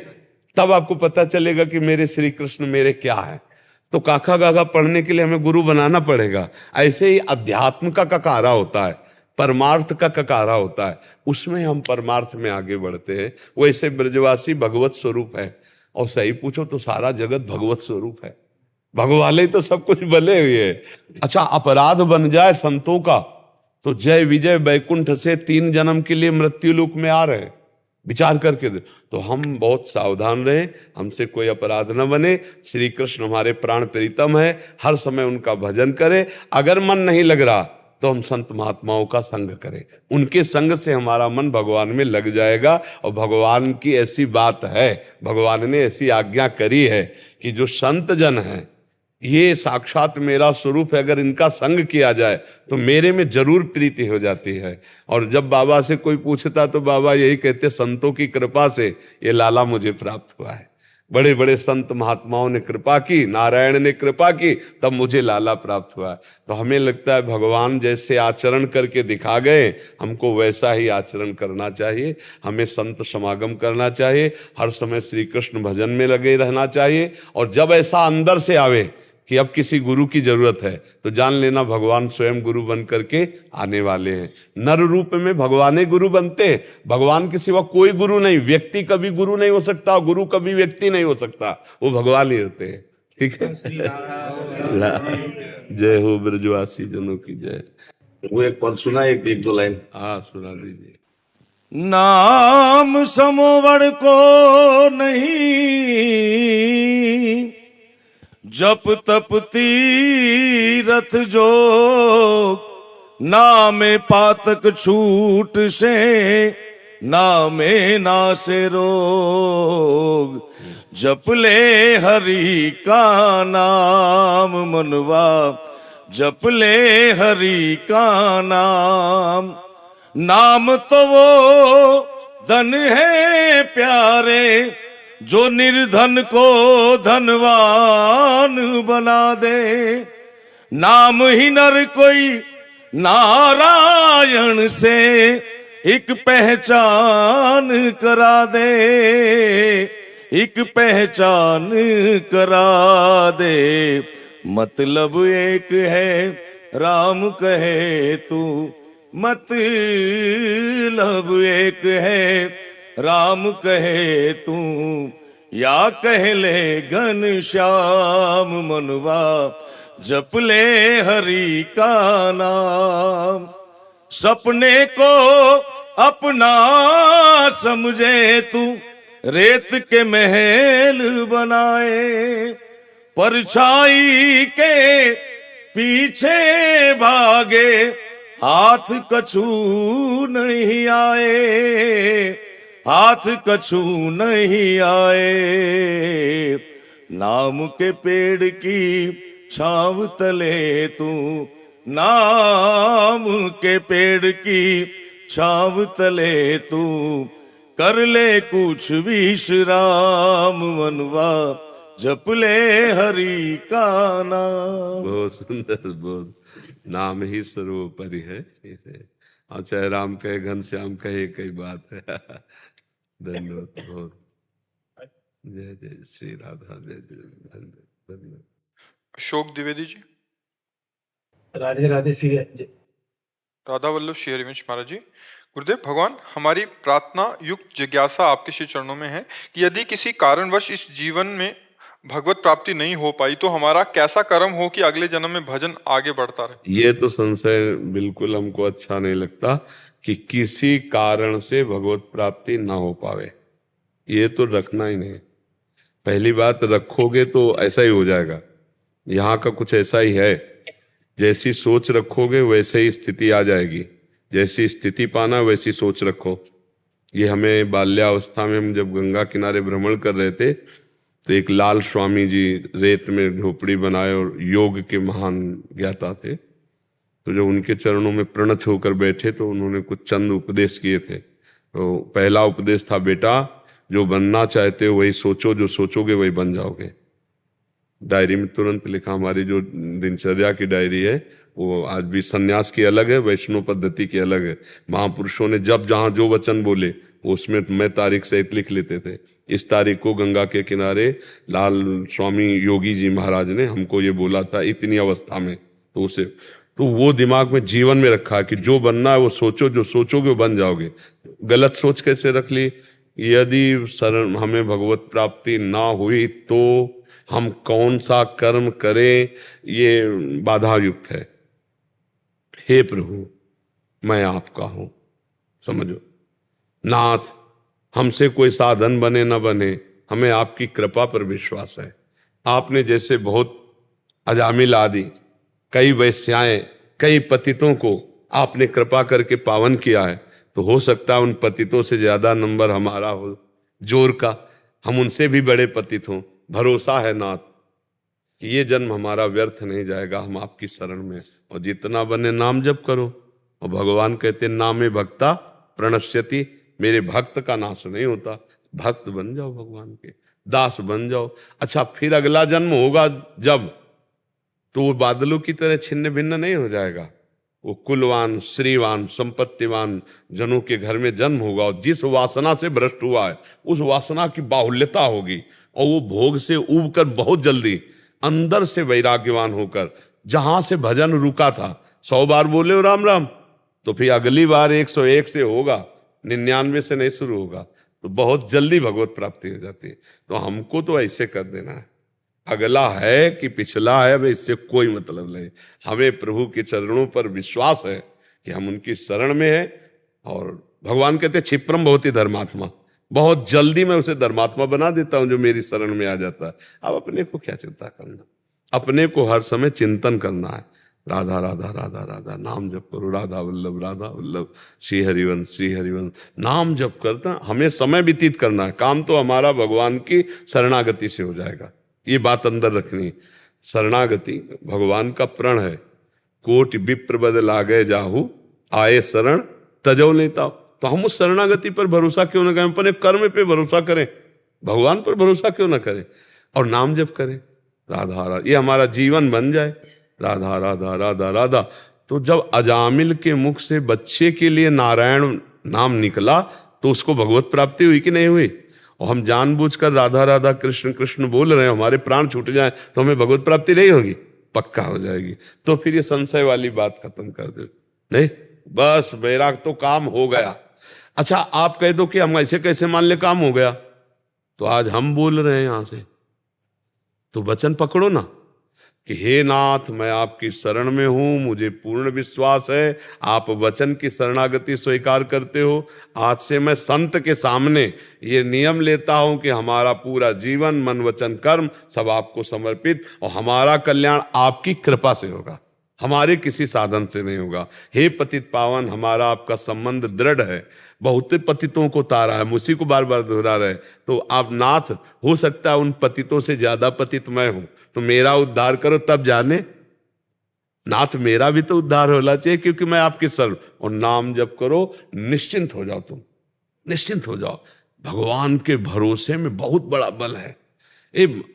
तब आपको पता चलेगा कि मेरे श्री कृष्ण मेरे क्या है। तो काका गागा पढ़ने के लिए हमें गुरु बनाना पड़ेगा। ऐसे ही अध्यात्म का ककारा होता है, परमार्थ का ककारा होता है, उसमें हम परमार्थ में आगे बढ़ते हैं। वैसे ब्रजवासी भगवत स्वरूप है, और सही पूछो तो सारा जगत भगवत स्वरूप है। भगवाले तो सब कुछ बने हुए है। अच्छा, अपराध बन जाए संतों का तो जय विजय वैकुंठ से 3 जन्म के लिए मृत्यु लोक में आ रहे हैं, विचार करके दे। तो हम बहुत सावधान रहें, हमसे कोई अपराध न बने। श्री कृष्ण हमारे प्राण प्रीतम है, हर समय उनका भजन करें। अगर मन नहीं लग रहा तो हम संत महात्माओं का संग करें, उनके संग से हमारा मन भगवान में लग जाएगा। और भगवान की ऐसी बात है, भगवान ने ऐसी आज्ञा करी है कि जो संत जन हैं ये साक्षात मेरा स्वरूप है, अगर इनका संग किया जाए तो मेरे में जरूर प्रीति हो जाती है। और जब बाबा से कोई पूछता तो बाबा यही कहते, संतों की कृपा से ये लाला मुझे प्राप्त हुआ है। बड़े बड़े संत महात्माओं ने कृपा की, नारायण ने कृपा की, तब मुझे लाला प्राप्त हुआ है। तो हमें लगता है भगवान जैसे आचरण करके दिखा गए, हमको वैसा ही आचरण करना चाहिए। हमें संत समागम करना चाहिए, हर समय श्री कृष्ण भजन में लगे रहना चाहिए। और जब ऐसा अंदर से आवे कि अब किसी गुरु की जरूरत है तो जान लेना भगवान स्वयं गुरु बन करके आने वाले हैं। नर रूप में भगवान गुरु बनते हैं, भगवान के सिवा कोई गुरु नहीं। व्यक्ति कभी गुरु नहीं हो सकता, गुरु कभी व्यक्ति नहीं हो सकता, वो भगवान ही होते हैं। ठीक है, जय हो ब्रजवासी जनों की जय। वो एक पद सुना, एक दो लाइन। हाँ, सुना दीजिए। नाम समोवर को नहीं, जप तप तीरथ जो, नामे पातक छूट से, नामे नासे रोग। जप ले हरि का नाम मनवा, जप ले हरि का नाम। नाम तो वो धन है प्यारे, जो निर्धन को धनवान बना दे। नाम ही नर कोई नारायण से, एक पहचान करा दे, एक पहचान करा दे। मतलब एक है राम कहे तू, मतलब एक है राम कहे तू, या कह ले घनश्याम मनवा, जप ले हरि का नाम। सपने को अपना समझे तू, रेत के महल बनाए। परछाई के पीछे भागे, हाथ कछू नहीं आए, हाथ कछू नहीं आए। नाम के पेड़ की छाव तले तू, नाम के पेड़ की छाव तले तू, कर ले कुछ विश्राम मनवा, जप ले हरि का नाम। बहुत सुंदर, बहुत। नाम ही सर्वोपरि है, इसे और चाहे राम कहे घनश्याम कहे, कई बात है। धन्यवाद, बहुत। जय जय श्री राधा, जय जय, धन्यवाद। अशोक द्विवेदी जी। राधे राधे श्री राधा वल्लभ श्री हरिवंश महाराज जी। गुरुदेव भगवान, हमारी प्रार्थना युक्त जिज्ञासा आपके श्री चरणों में है कि यदि किसी कारणवश इस जीवन में भगवत प्राप्ति नहीं हो पाई तो हमारा कैसा कर्म हो कि अगले जन्म में भजन आगे बढ़ता रहे। ये तो संशय बिल्कुल हमको अच्छा नहीं लगता कि किसी कारण से भगवत प्राप्ति ना हो पावे, ये तो रखना ही नहीं। पहली बात, रखोगे तो ऐसा ही हो जाएगा। यहाँ का कुछ ऐसा ही है, जैसी सोच रखोगे वैसे ही स्थिति आ जाएगी। जैसी स्थिति पाना वैसी सोच रखो। ये हमें बाल्यावस्था में, हम जब गंगा किनारे भ्रमण कर रहे थे तो एक लाल स्वामी जी रेत में झोपड़ी बनाए और योग के महान ज्ञाता थे। तो जब उनके चरणों में प्रणत होकर बैठे तो उन्होंने कुछ चंद उपदेश किए थे। तो पहला उपदेश था, बेटा जो बनना चाहते हो वही सोचो, जो सोचोगे वही बन जाओगे। डायरी में तुरंत लिखा। हमारी जो दिनचर्या की डायरी है वो आज भी सन्यास की अलग है, वैष्णव पद्धति की अलग है। महापुरुषों ने जब जहां जो वचन बोले उसमें मैं तारीख सहित लिख लेते थे, इस तारीख को गंगा के किनारे लाल स्वामी योगी जी महाराज ने हमको ये बोला था इतनी अवस्था में। तो उसे तो वो दिमाग में जीवन में रखा है कि जो बनना है वो सोचो, जो सोचोगे वो बन जाओगे। गलत सोच कैसे रख ली, यदि शरण हमें भगवत प्राप्ति ना हुई तो हम कौन सा कर्म करें, ये बाधा युक्त है। हे प्रभु मैं आपका हूं, समझो नाथ, हमसे कोई साधन बने न बने, हमें आपकी कृपा पर विश्वास है। आपने जैसे बहुत अजामिल आदि कई वैश्याएं कई पतितों को आपने कृपा करके पावन किया है, तो हो सकता है उन पतितों से ज्यादा नंबर हमारा हो जोर का, हम उनसे भी बड़े पतित हों। भरोसा है नाथ कि ये जन्म हमारा व्यर्थ नहीं जाएगा, हम आपकी शरण में। और जितना बने नाम जप करो, और भगवान कहते नामे भक्ता प्रणश्यति, मेरे भक्त का नाश नहीं होता। भक्त बन जाओ, भगवान के दास बन जाओ। अच्छा फिर अगला जन्म होगा जब, तो वो बादलों की तरह छिन्न भिन्न नहीं हो जाएगा, वो कुलवान श्रीवान संपत्तिवान जनों के घर में जन्म होगा। और जिस वासना से भ्रष्ट हुआ है उस वासना की बाहुल्यता होगी, और वो भोग से उब कर बहुत जल्दी अंदर से वैराग्यवान होकर, जहां से भजन रुका था 100 बार बोले हो राम राम, तो फिर अगली बार 101 से होगा, 99 से नहीं शुरू होगा, तो बहुत जल्दी भगवत प्राप्ति हो जाती है। तो हमको तो ऐसे कर देना है, अगला है कि पिछला है, हमें इससे कोई मतलब नहीं। हमें प्रभु के चरणों पर विश्वास है कि हम उनकी शरण में हैं। और भगवान कहते हैं क्षिप्रम भवति धर्मात्मा, बहुत जल्दी मैं उसे धर्मात्मा बना देता हूं जो मेरी शरण में आ जाता है। अब अपने को क्या चिंता करना, अपने को हर समय चिंतन करना है, राधा राधा राधा राधा नाम जप करो, राधा वल्लभ श्री हरिवंश श्री हरिवंश नाम जप करता हमें समय व्यतीत करना है। काम तो हमारा भगवान की शरणागति से हो जाएगा, ये बात अंदर रखनी। शरणागति भगवान का प्रण है, कोटि विप्र बद लागे जाहू, आए शरण तजो लेता। तो हम उस शरणागति पर भरोसा क्यों न करें, अपने कर्म पे भरोसा करें, भगवान पर भरोसा क्यों न करें, और नाम जप करें राधा राधा, ये हमारा जीवन बन जाए। राधा राधा राधा राधा। तो जब अजामिल के मुख से बच्चे के लिए नारायण नाम निकला तो उसको भगवत प्राप्ति हुई कि नहीं हुई। और हम जानबूझकर राधा राधा कृष्ण कृष्ण बोल रहे हैं, हमारे प्राण छूट जाए तो हमें भगवत प्राप्ति नहीं होगी, पक्का हो जाएगी। तो फिर ये संशय वाली बात खत्म कर दो, नहीं बस बैराग तो काम हो गया। अच्छा आप कह दो कि हम ऐसे कैसे मान ले काम हो गया, तो आज हम बोल रहे हैं यहां से, तो वचन पकड़ो ना कि हे नाथ मैं आपकी शरण में हूं, मुझे पूर्ण विश्वास है आप वचन की शरणागति स्वीकार करते हो। आज से मैं संत के सामने ये नियम लेता हूं कि हमारा पूरा जीवन मन वचन कर्म सब आपको समर्पित, और हमारा कल्याण आपकी कृपा से होगा, हमारे किसी साधन से नहीं होगा। हे पतित पावन, हमारा आपका संबंध दृढ़ है, बहुत पतितों को तारा है, उसी को बार बार दोहरा रहे। तो आप नाथ, हो सकता है उन पतितों से ज्यादा पतित मैं हूं, तो मेरा उद्धार करो तब जाने। नाथ मेरा भी तो उद्धार होना चाहिए, क्योंकि मैं आपके शरण। और नाम जप करो, निश्चिंत हो जाओ, तुम निश्चिंत हो जाओ। भगवान के भरोसे में बहुत बड़ा बल है।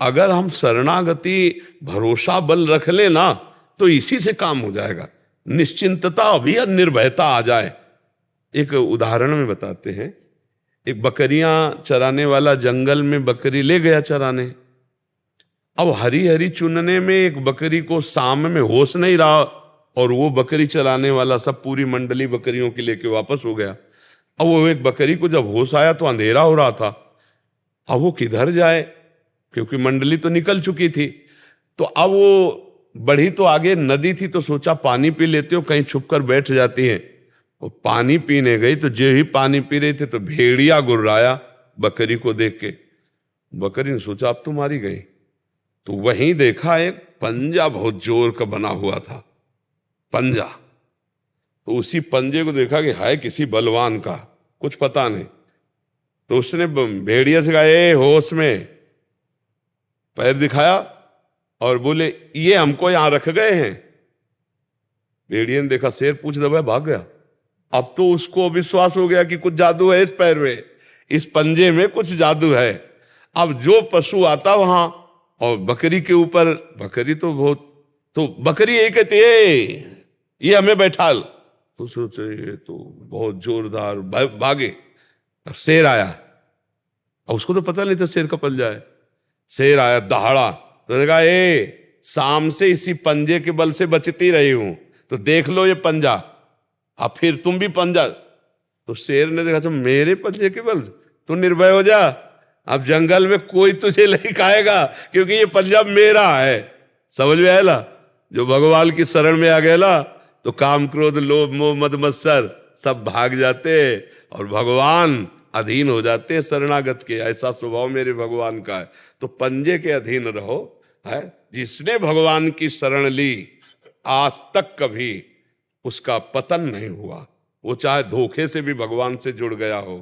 अगर हम शरणागति भरोसा बल रख ले ना, तो इसी से काम हो जाएगा। निश्चिंतता अभी निर्भयता आ जाए। एक उदाहरण में बताते हैं, एक बकरियां चराने वाला जंगल में बकरी ले गया चराने। अब हरी हरी चुनने में एक बकरी को शाम में होश नहीं रहा, और वो बकरी चलाने वाला सब पूरी मंडली बकरियों की लेके वापस हो गया। अब वो एक बकरी को जब होश आया तो अंधेरा हो रहा था, अब वो किधर जाए, क्योंकि मंडली तो निकल चुकी थी। तो अब वो बढ़ी तो आगे नदी थी, तो सोचा पानी पी लेते हो, कहीं छुप कर बैठ जाती है। वो पानी पीने गई तो जो ही पानी पी रहे थे तो भेड़िया गुर्राया बकरी को देख के। बकरी ने सोचा अब तो मारी गई, तो वहीं देखा एक पंजा बहुत जोर का बना हुआ था, पंजा। तो उसी पंजे को देखा कि है किसी बलवान का, कुछ पता नहीं। तो उसने भेड़िया से कहा, ए होश में, पैर दिखाया और बोले ये हमको यहां रख गए हैं। भेड़िया ने देखा शेर पूछ दबाया, भाग गया। अब तो उसको विश्वास हो गया कि कुछ जादू है इस पैर में, इस पंजे में कुछ जादू है। अब जो पशु आता वहां और बकरी के ऊपर, बकरी तो बहुत, तो बकरी यही कहती है ये हमें बैठाल, तो सोचे ये तो बहुत जोरदार, भागे। अब शेर आया, और उसको तो पता नहीं था शेर का पंजा है। शेर आया दहाड़ा, तो उसने कहा ए, शाम से इसी पंजे के बल से बचती रही हूं, तो देख लो ये पंजा, अब फिर तुम भी पंजा। तो शेर ने देखा, तो मेरे पंजे के बल से तू निर्भय हो जा, अब जंगल में कोई तुझे नहीं खाएगा, क्योंकि ये पंजा मेरा है। समझ में आया? जो भगवान की शरण में आ गया ना, तो काम क्रोध लोभ मोह मद मत्सर सब भाग जाते और भगवान अधीन हो जाते हैं शरणागत के। ऐसा स्वभाव मेरे भगवान का है। तो पंजे के अधीन रहो, है। जिसने भगवान की शरण ली आज तक कभी उसका पतन नहीं हुआ, वो चाहे धोखे से भी भगवान से जुड़ गया हो।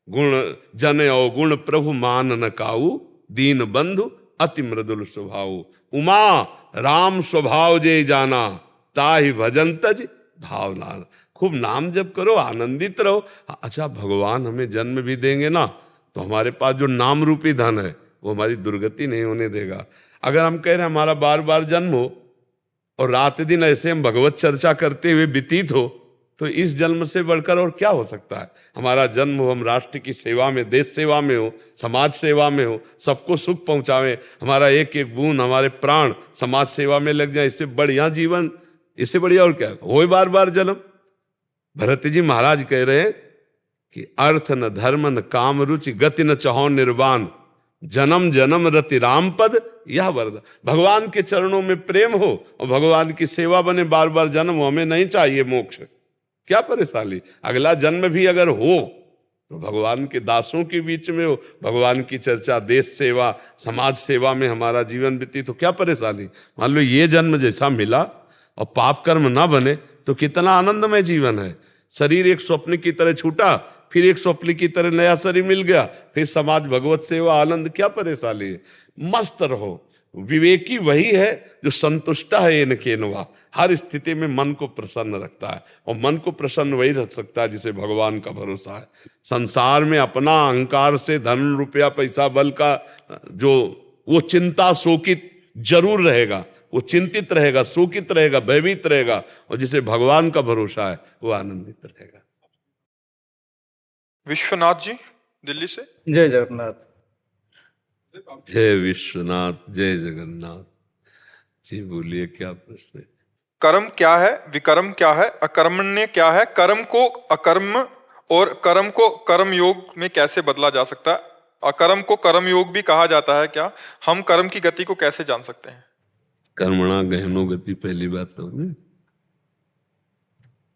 गुण जन अवगुण प्रभु मान न काऊ, दीन बंधु अति मृदुल स्वभाव। उमा राम स्वभाव जे जाना, ताहि भजन तज भावना। खूब नाम जप करो, आनंदित रहो। अच्छा, भगवान हमें जन्म भी देंगे ना, तो हमारे पास जो नाम रूपी धन है वो हमारी दुर्गति नहीं होने देगा। अगर हम कह रहे हैं हमारा बार बार जन्म हो और रात दिन ऐसे हम भगवत चर्चा करते हुए व्यतीत हो, तो इस जन्म से बढ़कर और क्या हो सकता है। हमारा जन्म हो, हम राष्ट्र की सेवा में, देश सेवा में हो, समाज सेवा में हो, सबको सुख पहुंचावे, हमारा एक एक बूंद, हमारे प्राण समाज सेवा में लग जाए, इससे बढ़िया जीवन, इससे बढ़िया और क्या हो। बार बार जन्म। भरत जी महाराज कह रहे हैं कि अर्थ न धर्म न काम रुचि, गति न चहो निर्वाण, जन्म जन्म रति राम पद यह वरदान। भगवान के चरणों में प्रेम हो और भगवान की सेवा बने, बार बार जन्म हो, हमें नहीं चाहिए मोक्ष, क्या परेशानी। अगला जन्म भी अगर हो तो भगवान के दासों के बीच में हो, भगवान की चर्चा, देश सेवा, समाज सेवा में हमारा जीवन बीती, तो क्या परेशानी। मान लो ये जन्म जैसा मिला और पाप कर्म ना बने तो कितना आनंदमय जीवन है। शरीर एक स्वप्न की तरह छूटा, फिर एक स्वप्न की तरह नया शरीर मिल गया, फिर समाज, भगवत सेवा, आनंद, क्या परेशानी है। मस्त रहो। विवेकी वही है जो संतुष्ट है इनके नवा, हर स्थिति में मन को प्रसन्न रखता है। और मन को प्रसन्न वही रख सकता है जिसे भगवान का भरोसा है। संसार में अपना अहंकार से धन रुपया पैसा बल का जो वो चिंता शोकित जरूर रहेगा, वो चिंतित रहेगा, शोकित रहेगा, भयभीत रहेगा। और जिसे भगवान का भरोसा है वो आनंदित रहेगा। विश्वनाथ जी दिल्ली से। जय जगन्नाथ। जय विश्वनाथ, जय जगन्नाथ जी। बोलिए, क्या प्रश्न है। कर्म क्या है, विकर्म क्या है, अकर्मण्य क्या है, कर्म को अकर्म और कर्म को कर्म योग में कैसे बदला जा सकता है, अकर्म को कर्म योग भी कहा जाता है क्या, हम कर्म की गति को कैसे जान सकते हैं। कर्मणा गहनो गति, पहली बात समझे।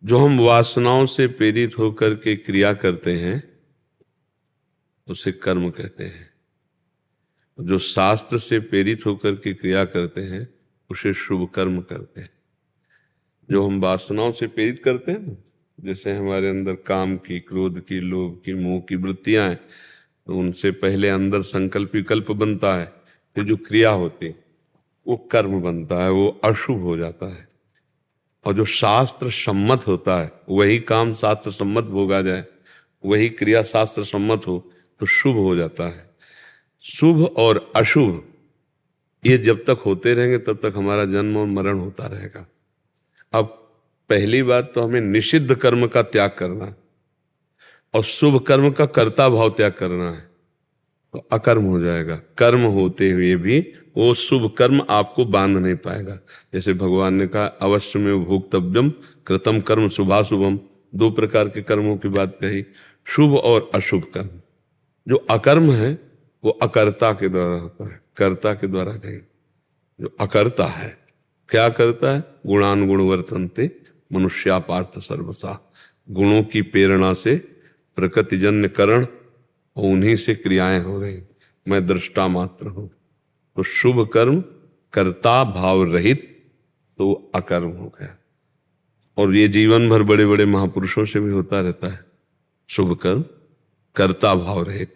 जो हम वासनाओं से प्रेरित होकर के क्रिया करते हैं उसे कर्म कहते हैं। जो शास्त्र से प्रेरित होकर के क्रिया करते हैं उसे शुभ कर्म करते हैं। जो हम वासनाओं से प्रेरित करते हैं ना, जैसे हमारे अंदर काम की, क्रोध की, लोभ की, मोह की वृत्तियां हैं, तो उनसे पहले अंदर संकल्प विकल्प बनता है, फिर जो क्रिया होती है वो कर्म बनता है, वो अशुभ हो जाता है। और जो शास्त्र सम्मत होता है वही काम शास्त्र सम्मत भोगा जाए, वही क्रिया शास्त्र सम्मत हो तो शुभ हो जाता है। शुभ और अशुभ ये जब तक होते रहेंगे तब तक हमारा जन्म और मरण होता रहेगा। अब पहली बात तो हमें निषिद्ध कर्म का त्याग करना है और शुभ कर्म का कर्ता भाव त्याग करना है, तो अकर्म हो जाएगा। कर्म होते हुए भी वो शुभ कर्म आपको बांध नहीं पाएगा। जैसे भगवान ने कहा अवश्य में भोक्तव्यम कृतम कर्म शुभाशुभम, दो प्रकार के कर्मों की बात कही, शुभ और अशुभ कर्म। जो अकर्म है वो अकर्ता के द्वारा होता है, कर्ता के द्वारा नहीं। जो अकर्ता है क्या करता है, गुणानुगुण वर्तन्ते मनुष्या पार्थ सर्वसा। गुणों की प्रेरणा से प्रकृतिजन्य करण और उन्हीं से क्रियाएं हो रही, मैं दृष्टा मात्र हूं। तो शुभ कर्म कर्ता भाव रहित तो अकर्म हो गया। और ये जीवन भर बड़े बड़े महापुरुषों से भी होता रहता है, शुभ कर्म कर्ता भाव रहित।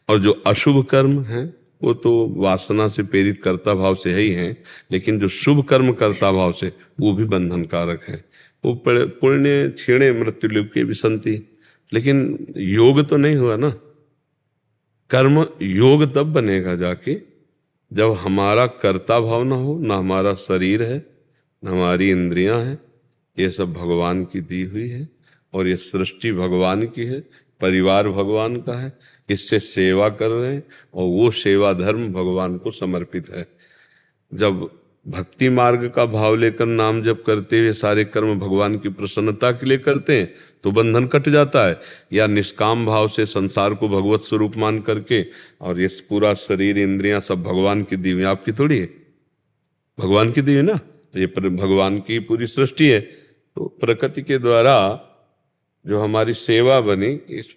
और जो अशुभ कर्म है वो तो वासना से प्रेरित कर्ता भाव से ही है, लेकिन जो शुभ कर्म कर्ता भाव से वो भी बंधनकारक है। वो पुण्य क्षीणे मृत्यु के विसंति, लेकिन योग तो नहीं हुआ ना। कर्म योग तब बनेगा जाके जब हमारा कर्ता भाव ना हो, ना हमारा शरीर है, ना हमारी इंद्रियां हैं, ये सब भगवान की दी हुई है और ये सृष्टि भगवान की है। परिवार भगवान का है, इससे सेवा कर रहे हैं और वो सेवा धर्म भगवान को समर्पित है। जब भक्ति मार्ग का भाव लेकर नाम जप करते हुए सारे कर्म भगवान की प्रसन्नता के लिए करते हैं तो बंधन कट जाता है, या निष्काम भाव से संसार को भगवत स्वरूप मान करके, और ये पूरा शरीर इंद्रियां सब भगवान की दी हुई, आपकी थोड़ी है, भगवान की दी हुई ना, तो ये भगवान की पूरी सृष्टि है। तो प्रकृति के द्वारा जो हमारी सेवा बनी, इस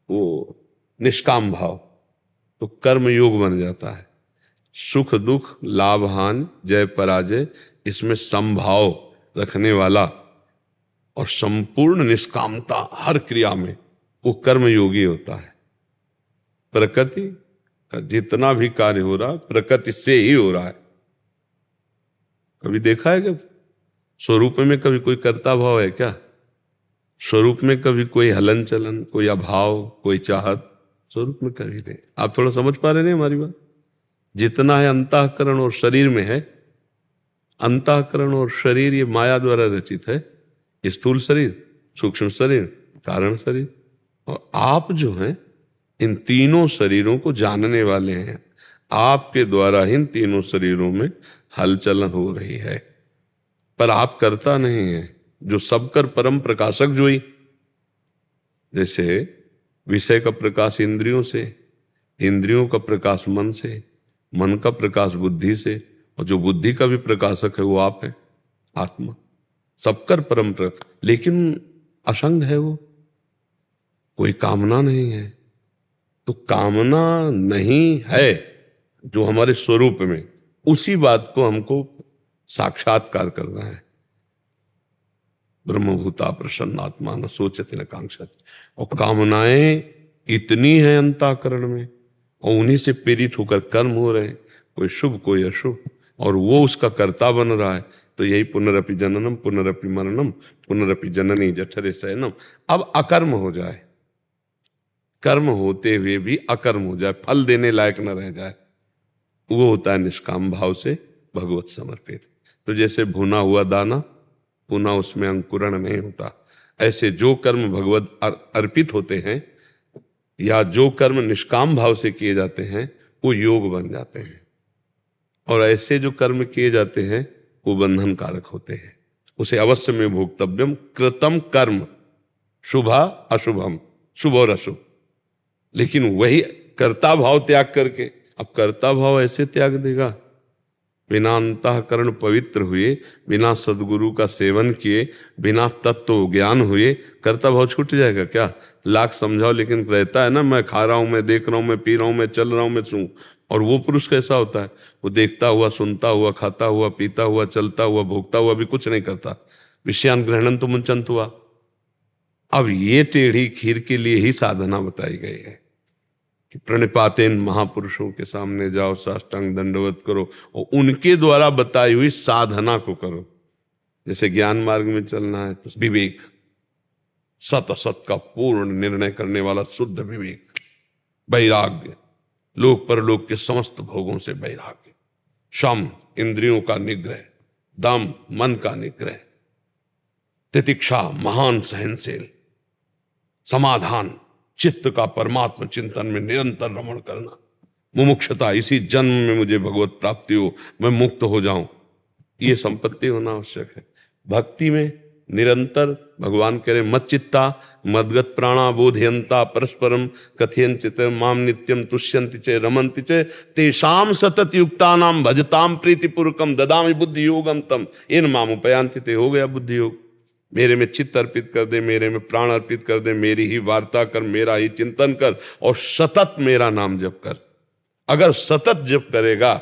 वो निष्काम भाव, तो कर्म योग बन जाता है। सुख दुख लाभ हानि जय पराजय, इसमें समभाव रखने वाला और संपूर्ण निष्कामता हर क्रिया में, वो कर्म योगी होता है। प्रकृति का जितना भी कार्य हो रहा है प्रकृति से ही हो रहा है। कभी देखा है क्या स्वरूप में कभी कोई कर्ता भाव है क्या? स्वरूप में कभी कोई हलन चलन, कोई अभाव, कोई चाहत, स्वरूप में कभी नहीं। आप थोड़ा समझ पा रहे हैं हमारी बात? जितना है अंतःकरण और शरीर में है, अंतःकरण और शरीर ये माया द्वारा रचित है, स्थूल शरीर, सूक्ष्म शरीर, कारण शरीर, और आप जो हैं इन तीनों शरीरों को जानने वाले हैं। आपके द्वारा इन तीनों शरीरों में हलचलन हो रही है, पर आप करता नहीं है। जो सबकर परम प्रकाशक जो ही, जैसे विषय का प्रकाश इंद्रियों से, इंद्रियों का प्रकाश मन से, मन का प्रकाश बुद्धि से, और जो बुद्धि का भी प्रकाशक है वो आप है, आत्मा। सबकर परम प्रकाश, लेकिन असंग है वो, कोई कामना नहीं है। तो कामना नहीं है जो हमारे स्वरूप में, उसी बात को हमको साक्षात्कार करना है। ब्रह्मभूता प्रसन्नात्मा न सोचते न कांक्षत। और कामनाएं इतनी हैं अंतःकरण में, और उन्हीं से प्रेरित होकर कर्म हो रहे हैं, कोई शुभ कोई अशुभ, और वो उसका कर्ता बन रहा है। तो यही पुनरपि जननम पुनरपि मरणम पुनरपि जननी जठरे शयनम। अब अकर्म हो जाए, कर्म होते हुए भी अकर्म हो जाए, फल देने लायक न रह जाए, वो होता है निष्काम भाव से भगवत समर्पित। तो जैसे भुना हुआ दाना पुनः उसमें अंकुरण नहीं होता, ऐसे जो कर्म भगवत अर्पित होते हैं या जो कर्म निष्काम भाव से किए जाते हैं वो योग बन जाते हैं, और ऐसे जो कर्म किए जाते हैं वो बंधन कारक होते हैं। उसे अवश्य में भोक्तव्यम कृतम कर्म शुभा अशुभम, शुभ और अशुभ। लेकिन वही कर्ता भाव त्याग करके, अब कर्ता भाव ऐसे त्याग देगा, बिना अंतःकरण पवित्र हुए, बिना सदगुरु का सेवन किए, बिना तत्व ज्ञान हुए कर्ता भाव छूट जाएगा क्या? लाख समझाओ, लेकिन रहता है ना, मैं खा रहा हूं, मैं देख रहा हूं, मैं पी रहा हूं, मैं चल रहा हूं, मैं सू। और वो पुरुष कैसा होता है? वो देखता हुआ, सुनता हुआ, खाता हुआ, पीता हुआ, चलता हुआ, भोगता हुआ भी कुछ नहीं करता। विषयान ग्रहणन तो मुंचंत हुआ। अब ये टेढ़ी खीर के लिए ही साधना बताई गई है कि प्रणिपातेन महापुरुषों के सामने जाओ, साष्टांग दंडवत करो और उनके द्वारा बताई हुई साधना को करो। जैसे ज्ञान मार्ग में चलना है तो विवेक, सत असत का पूर्ण निर्णय करने वाला शुद्ध विवेक, वैराग्य, लोक परलोक के समस्त भोगों से वैराग्य, शम इंद्रियों का निग्रह, दम मन का निग्रह, तितिक्षा महान सहनशील, समाधान चित्त का परमात्मा चिंतन में निरंतर रमण करना, मुमुक्षता इसी जन्म में मुझे भगवत प्राप्ति हो, मैं मुक्त हो जाऊं, ये संपत्ति होना आवश्यक है। भक्ति में निरंतर भगवान कह रहे मत चित्ता मदगत प्राणा बोधयंता परस्परम कथयंचित माम नित्यम तुष्यंति च रमन्ति च तेषाम सतत युक्तानाम भजताम प्रीतिपूर्वकम ददामि बुद्धि योगम तम इन माम उपयांति ते। हो गया बुद्धि योग। मेरे में चित्त अर्पित कर दे, मेरे में प्राण अर्पित कर दे, मेरी ही वार्ता कर, मेरा ही चिंतन कर और सतत मेरा नाम जप कर। अगर सतत जप करेगा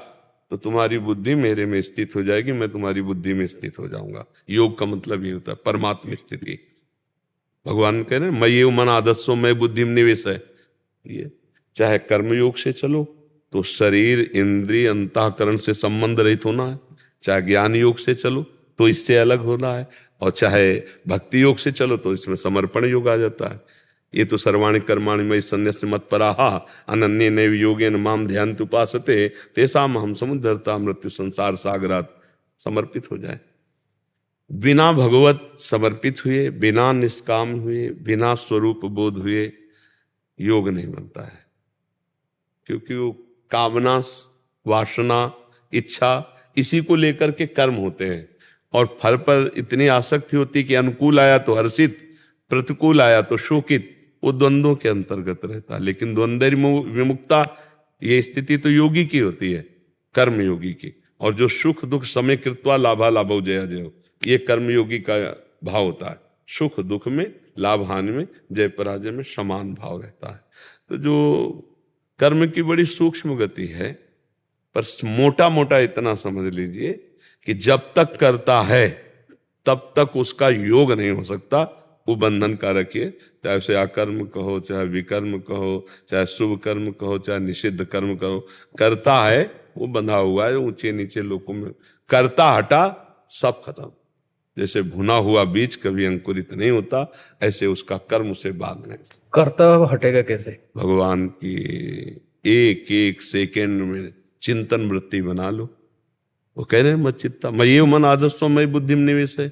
तो तुम्हारी बुद्धि मेरे में स्थित हो जाएगी, मैं तुम्हारी बुद्धि में स्थित हो जाऊंगा। योग का मतलब ये होता है परमात्म स्थिति। भगवान कह रहे हैं मैं ये मन आदस्सो मैं बुद्धि में निवेश है। ये चाहे कर्म योग से चलो तो शरीर इंद्रिय अंतःकरण से संबंध रहित होना है, चाहे ज्ञान योग से चलो तो इससे अलग होना है, और चाहे भक्ति योग से चलो तो इसमें समर्पण योग आ जाता है। ये तो सर्वाणि कर्माणि मयि सन्न्यस्य मत्पराः अनन्ये नैव योगेन माम ध्यायन्ति उपासते तेषाम् अहं समुद्धरता मृत्यु संसार सागरात। समर्पित हो जाए। बिना भगवत समर्पित हुए, बिना निष्काम हुए, बिना स्वरूप बोध हुए योग नहीं बनता है, क्योंकि वो कामना, वासना, इच्छा, इसी को लेकर के कर्म होते हैं। और फल पर इतनी आसक्ति होती कि अनुकूल आया तो हर्षित, प्रतिकूल आया तो शोकित, वो द्वंद्वों के अंतर्गत रहता है। लेकिन द्वंद्व विमुक्ता, ये स्थिति तो योगी की होती है, कर्म योगी की। और जो सुख दुख समय कृत्वा लाभा लाभो जया जयो, ये कर्म योगी का भाव होता है। सुख दुख में, लाभ हानि में, जय पराजय में समान भाव रहता है। तो जो कर्म की बड़ी सूक्ष्म गति है, पर मोटा मोटा इतना समझ लीजिए कि जब तक करता है तब तक उसका योग नहीं हो सकता, वो बंधन कारक है। चाहे उसे अकर्म कहो, चाहे विकर्म कहो, चाहे शुभ कर्म कहो, चाहे निषिद्ध कर्म कहो, करता है वो बंधा हुआ है ऊंचे नीचे लोकों में। करता हटा सब खत्म। जैसे भुना हुआ बीज कभी अंकुरित नहीं होता, ऐसे उसका कर्म उसे बांधने। करता हुआ हटेगा कैसे? भगवान की एक एक सेकेंड में चिंतन वृत्ति बना लो। वो कह रहे हैं मत चित्ता मयि मन आदर्शो मयि बुद्धि निवेश है,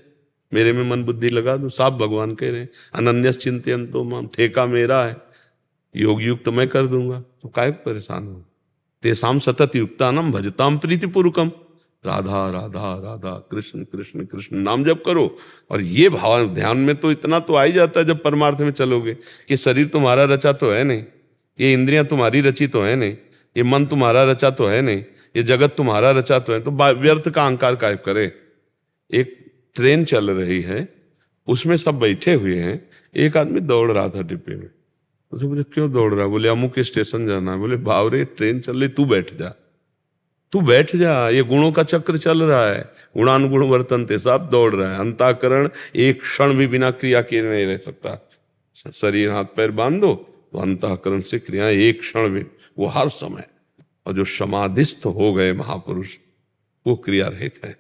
मेरे में मन बुद्धि लगा दो। साफ भगवान कह रहे हैं अनन्यस चिंतयन्तो माम, ठेका मेरा है, योग युक्त मैं कर दूंगा, तो काहे परेशान हो। तेसाम सतत युक्तानम भजताम प्रीतिपूर्वकम, राधा राधा राधा कृष्ण कृष्ण कृष्ण नाम जप करो। और ये भाव ध्यान में तो इतना तो आ ही जाता है जब परमार्थ में चलोगे कि शरीर तुम्हारा रचा तो है नहीं, ये इंद्रियां तुम्हारी रची तो है नहीं, ये मन तुम्हारा रचा तो है नहीं, ये जगत तुम्हारा रचा तो है, तो व्यर्थ का अहंकार काहे करे। एक ट्रेन चल रही है, उसमें सब बैठे हुए हैं, एक आदमी दौड़ रहा था डिब्बे में। उसे मुझे क्यों दौड़ रहा है? बोले अमुक स्टेशन जाना है। बोले बावरे ट्रेन चल रही, तू बैठ जा, तू बैठ जा, ये गुणों का चक्र चल रहा है, गुणानुगुण वर्तनते, सब दौड़ रहा है। अंतःकरण एक क्षण भी बिना क्रिया किए नहीं रह सकता। शरीर हाथ पैर बांध दो तो अंतःकरण से क्रिया एक क्षण भी, वो हर समय। और जो समाधिस्थ हो गए महापुरुष, वो क्रिया रहित है,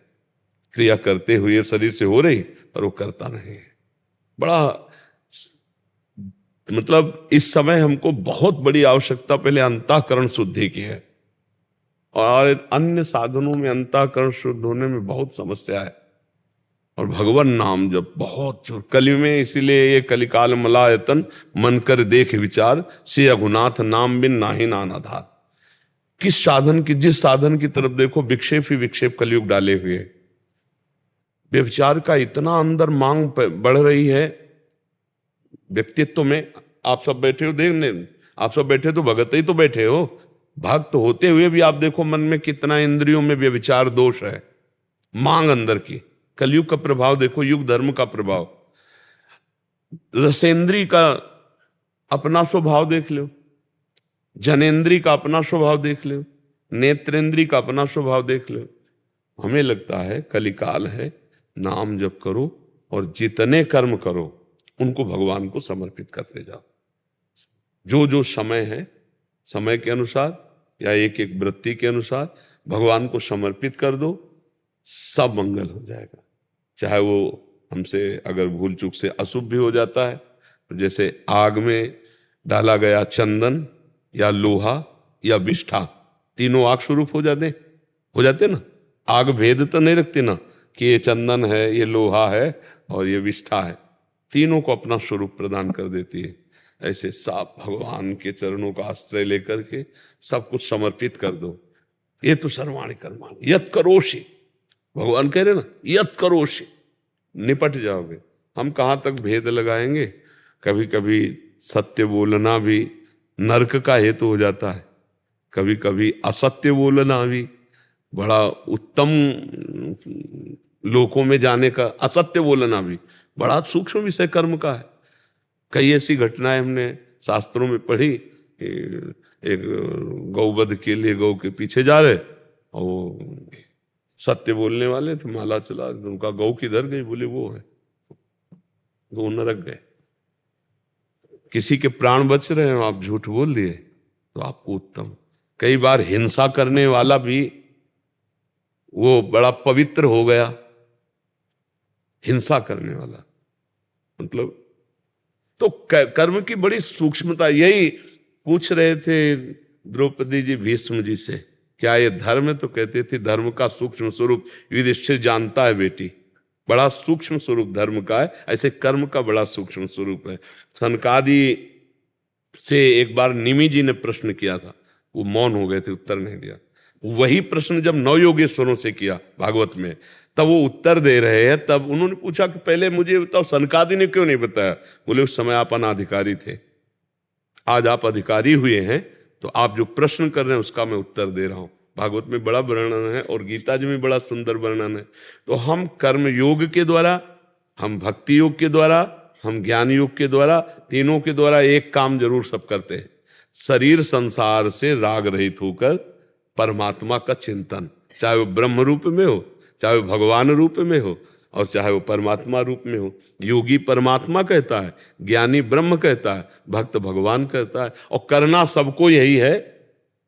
क्रिया करते हुए शरीर से हो रही पर वो करता नहीं है। बड़ा मतलब इस समय हमको बहुत बड़ी आवश्यकता पहले अंतःकरण शुद्धि की है, और अन्य साधनों में अंतःकरण शुद्ध होने में बहुत समस्या है। और भगवान नाम जब बहुत कलि में, इसीलिए ये कलिकाल मलायतन मन कर देख विचार, से अघुनाथ नाम बिन नाही नानाधार। किस साधन की, जिस साधन की तरफ देखो विक्षेप ही विक्षेप कलयुग डाले हुए। व्यभिचार का इतना अंदर मांग बढ़ रही है व्यक्तित्व में। आप सब बैठे हो देखने, आप सब बैठे तो भगत ही तो बैठे हो, भक्त होते हुए भी आप देखो मन में कितना इंद्रियों में व्यभिचार दोष है, मांग अंदर की। कलयुग का प्रभाव देखो, युग धर्म का प्रभाव। रसेंद्री का अपना स्वभाव देख लो, जनेन्द्री का अपना स्वभाव देख लो, नेत्रेंद्री का अपना स्वभाव देख लो। हमें लगता है कलिकाल है, नाम जप करो और जितने कर्म करो उनको भगवान को समर्पित करते जाओ। जो जो समय है, समय के अनुसार या एक एक वृत्ति के अनुसार भगवान को समर्पित कर दो, सब मंगल हो जाएगा। चाहे वो हमसे अगर भूल चूक से अशुभ भी हो जाता है, तो जैसे आग में डाला गया चंदन या लोहा या विष्ठा, तीनों आग स्वरूप हो जाते ना। आग भेद तो नहीं रखते ना कि ये चंदन है, ये लोहा है और ये विष्ठा है, तीनों को अपना स्वरूप प्रदान कर देती है। ऐसे साफ भगवान के चरणों का आश्रय लेकर के सब कुछ समर्पित कर दो। ये तो सर्वाणि कर्माणि यत् करोषि, भगवान कह रहे ना यत् करोषि, निपट जाओगे। हम कहाँ तक भेद लगाएंगे। कभी कभी सत्य बोलना भी नरक का हेतु हो जाता है, कभी कभी असत्य बोलना भी बड़ा उत्तम लोकों में जाने का, असत्य बोलना भी बड़ा सूक्ष्म विषय कर्म का है। कई ऐसी घटनाएं हमने शास्त्रों में पढ़ी। एक गौवध के लिए गौ के पीछे जा रहे और सत्य बोलने वाले थे, माला चला, उनका गौ किधर गई? बोले वो है, वो नरक गए। किसी के प्राण बच रहे हैं, आप झूठ बोल दिए तो आपको उत्तम। कई बार हिंसा करने वाला भी वो बड़ा पवित्र हो गया, हिंसा करने वाला मतलब। तो कर्म की बड़ी सूक्ष्मता। यही पूछ रहे थे द्रौपदी जी भीष्म जी से, क्या ये धर्म है? तो कहते थे धर्म का सूक्ष्म स्वरूप युधिष्ठिर जानता है बेटी, बड़ा सूक्ष्म स्वरूप धर्म का है, ऐसे कर्म का बड़ा सूक्ष्म स्वरूप है। सनकादि से एक बार निमि जी ने प्रश्न किया था, वो मौन हो गए थे, उत्तर नहीं दिया। वही प्रश्न जब नौ योगेश्वरों से किया भागवत में, तब वो उत्तर दे रहे हैं। तब उन्होंने पूछा कि पहले मुझे बताओ सनकादि ने क्यों नहीं बताया? बोले उस समय आप अनाधिकारी थे, आज आप अधिकारी हुए हैं, तो आप जो प्रश्न कर रहे हैं उसका मैं उत्तर दे रहा हूं। भागवत में बड़ा वर्णन है और गीता जी में बड़ा सुंदर वर्णन है। तो हम कर्म योग के द्वारा, हम भक्ति योग के द्वारा, हम ज्ञान योग के द्वारा, तीनों के द्वारा एक काम जरूर सब करते हैं, शरीर संसार से राग रहित होकर परमात्मा का चिंतन, चाहे वो ब्रह्म रूप में हो, चाहे वो भगवान रूप में हो, और चाहे वो परमात्मा रूप में हो। योगी परमात्मा कहता है, ज्ञानी ब्रह्म कहता है, भक्त भगवान कहता है, और करना सबको यही है,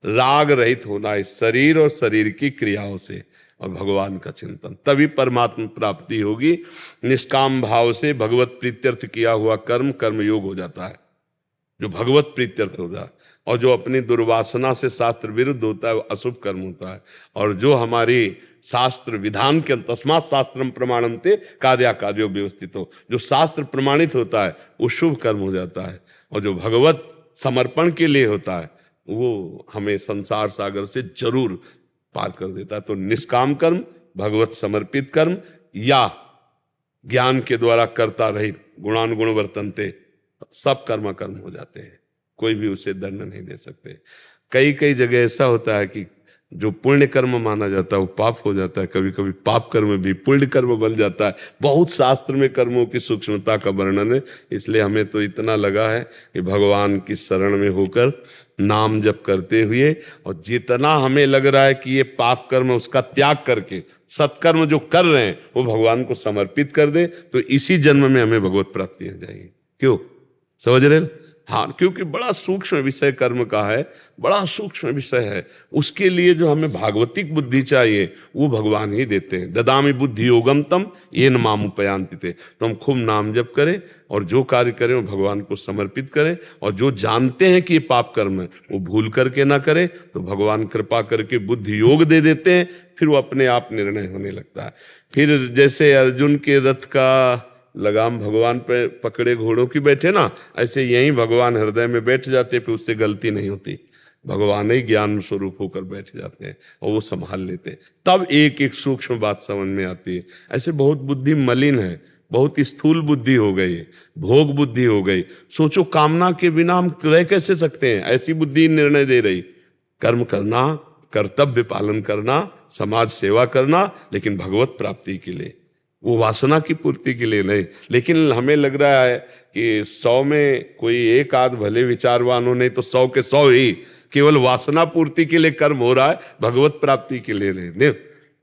राग रहित होना इस शरीर और शरीर की क्रियाओं से, और भगवान का चिंतन, तभी परमात्मा प्राप्ति होगी। निष्काम भाव से भगवत प्रीत्यर्थ किया हुआ कर्म कर्म योग हो जाता है, जो भगवत प्रीत्यर्थ होता है। और जो अपनी दुर्वासना से शास्त्र विरुद्ध होता है वो अशुभ कर्म होता है। और जो हमारी शास्त्र विधान के तस्मात् शास्त्रम प्रमाणन्ते कार्या कार्यो व्यवस्थितो, जो शास्त्र प्रमाणित होता है वो शुभ कर्म हो जाता है। और जो भगवत समर्पण के लिए होता है वो हमें संसार सागर से जरूर पार कर देता है। तो निष्काम कर्म, भगवत समर्पित कर्म, या ज्ञान के द्वारा करता रहित गुणानुगुण वर्तनते, सब कर्म कर्म हो जाते हैं, कोई भी उसे दंड नहीं दे सकते। कई कई जगह ऐसा होता है कि जो पुण्य कर्म माना जाता है वो पाप हो जाता है, कभी कभी पाप कर्म भी पुण्य कर्म बन जाता है। बहुत शास्त्र में कर्मों की सूक्ष्मता का वर्णन है। इसलिए हमें तो इतना लगा है कि भगवान की शरण में होकर नाम जप करते हुए, और जितना हमें लग रहा है कि ये पाप कर्म है उसका त्याग करके सत्कर्म जो कर रहे हैं वो भगवान को समर्पित कर दे, तो इसी जन्म में हमें भगवत प्राप्ति हो जाएगी। क्यों, समझ रहे हैं? हाँ, क्योंकि बड़ा सूक्ष्म विषय कर्म का है, बड़ा सूक्ष्म विषय है। उसके लिए जो हमें भागवतिक बुद्धि चाहिए वो भगवान ही देते हैं। ददामि बुद्धि योगम तम येन माम उपयान्ति ते। तो हम खूब नाम जप करें और जो कार्य करें वो भगवान को समर्पित करें, और जो जानते हैं कि ये पाप कर्म है वो भूल करके ना करें, तो भगवान कृपा करके बुद्धि योग दे देते हैं, फिर वो अपने आप निर्णय होने लगता है। फिर जैसे अर्जुन के रथ का लगाम भगवान पे पकड़े घोड़ों की बैठे ना, ऐसे यही भगवान हृदय में बैठ जाते, फिर उससे गलती नहीं होती। भगवान ही ज्ञान स्वरूप होकर बैठ जाते हैं और वो संभाल लेते हैं। तब एक एक सूक्ष्म बात समझ में आती है। ऐसे बहुत बुद्धि मलिन है, बहुत स्थूल बुद्धि हो गई, भोग बुद्धि हो गई। सोचो कामना के बिना हम रह कैसे सकते हैं? ऐसी बुद्धि निर्णय दे रही। कर्म करना, कर्तव्य पालन करना, समाज सेवा करना, लेकिन भगवत प्राप्ति के लिए, वो वासना की पूर्ति के लिए नहीं। लेकिन हमें लग रहा है कि 100 में कोई एक आध भले विचारवान हो, नहीं तो 100 के 100 ही केवल वासना पूर्ति के लिए कर्म हो रहा है, भगवत प्राप्ति के लिए नहीं।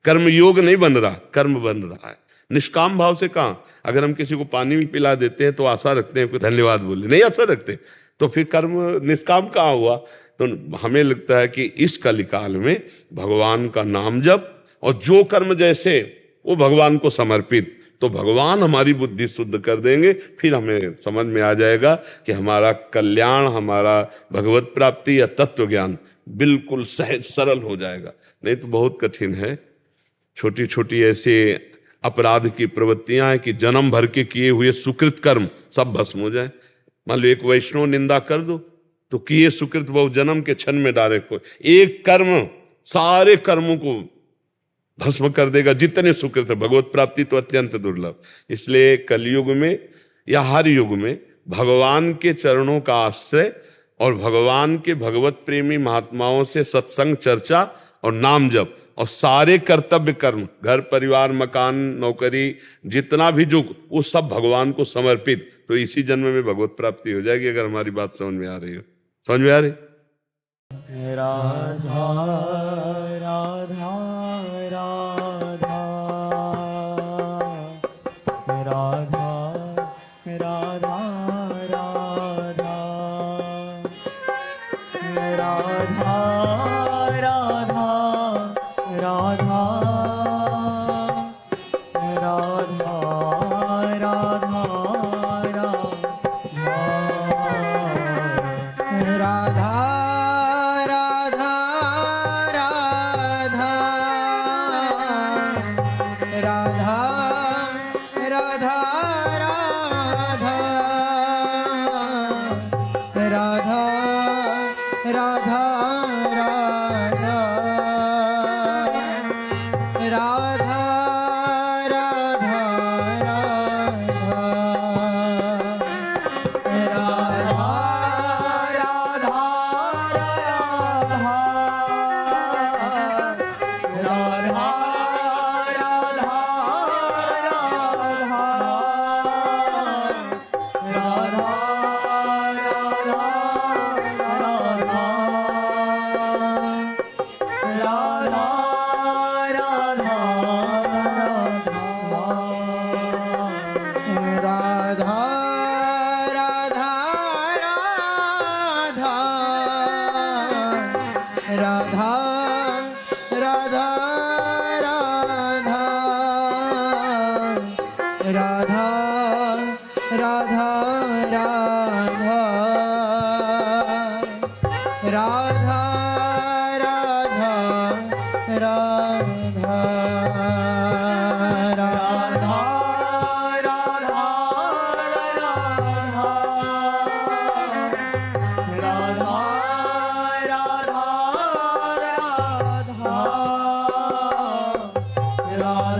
कर्म योग नहीं बन रहा, कर्म बन रहा है। निष्काम भाव से कहाँ, अगर हम किसी को पानी भी पिला देते हैं तो आशा रखते हैं कोई धन्यवाद बोले, नहीं आशा रखते, तो फिर कर्म निष्काम कहाँ हुआ? तो हमें लगता है कि इस कलिकाल में भगवान का नाम जप और जो कर्म जैसे वो भगवान को समर्पित, तो भगवान हमारी बुद्धि शुद्ध कर देंगे। फिर हमें समझ में आ जाएगा कि हमारा कल्याण, हमारा भगवत प्राप्ति या तत्व ज्ञान बिल्कुल सहज सरल हो जाएगा। नहीं तो बहुत कठिन है। छोटी छोटी ऐसे अपराध की प्रवृत्तियां हैं कि जन्म भर के किए हुए सुकृत कर्म सब भस्म हो जाए। मान लो एक वैष्णव निंदा कर दो तो किए सुकृत बहु जन्म के क्षण में डाले को एक कर्म सारे कर्मों को भस्म कर देगा, जितने सुकृत है। भगवत प्राप्ति तो अत्यंत दुर्लभ। इसलिए कलयुग में या हर युग में भगवान के चरणों का आश्रय और भगवान के भगवत प्रेमी महात्माओं से सत्संग, चर्चा और नाम जप और सारे कर्तव्य कर्म, घर परिवार मकान नौकरी जितना भी जो, वो सब भगवान को समर्पित, तो इसी जन्म में भगवत प्राप्ति हो जाएगी। अगर हमारी बात समझ में आ रही हो, समझ में आ रही? राधा राधा राधा राधा राधा राधा राधा राधा राधा राधा राधा राधा राधा राधा राधा राधा राधा राधा राधा राधा राधा राधा राधा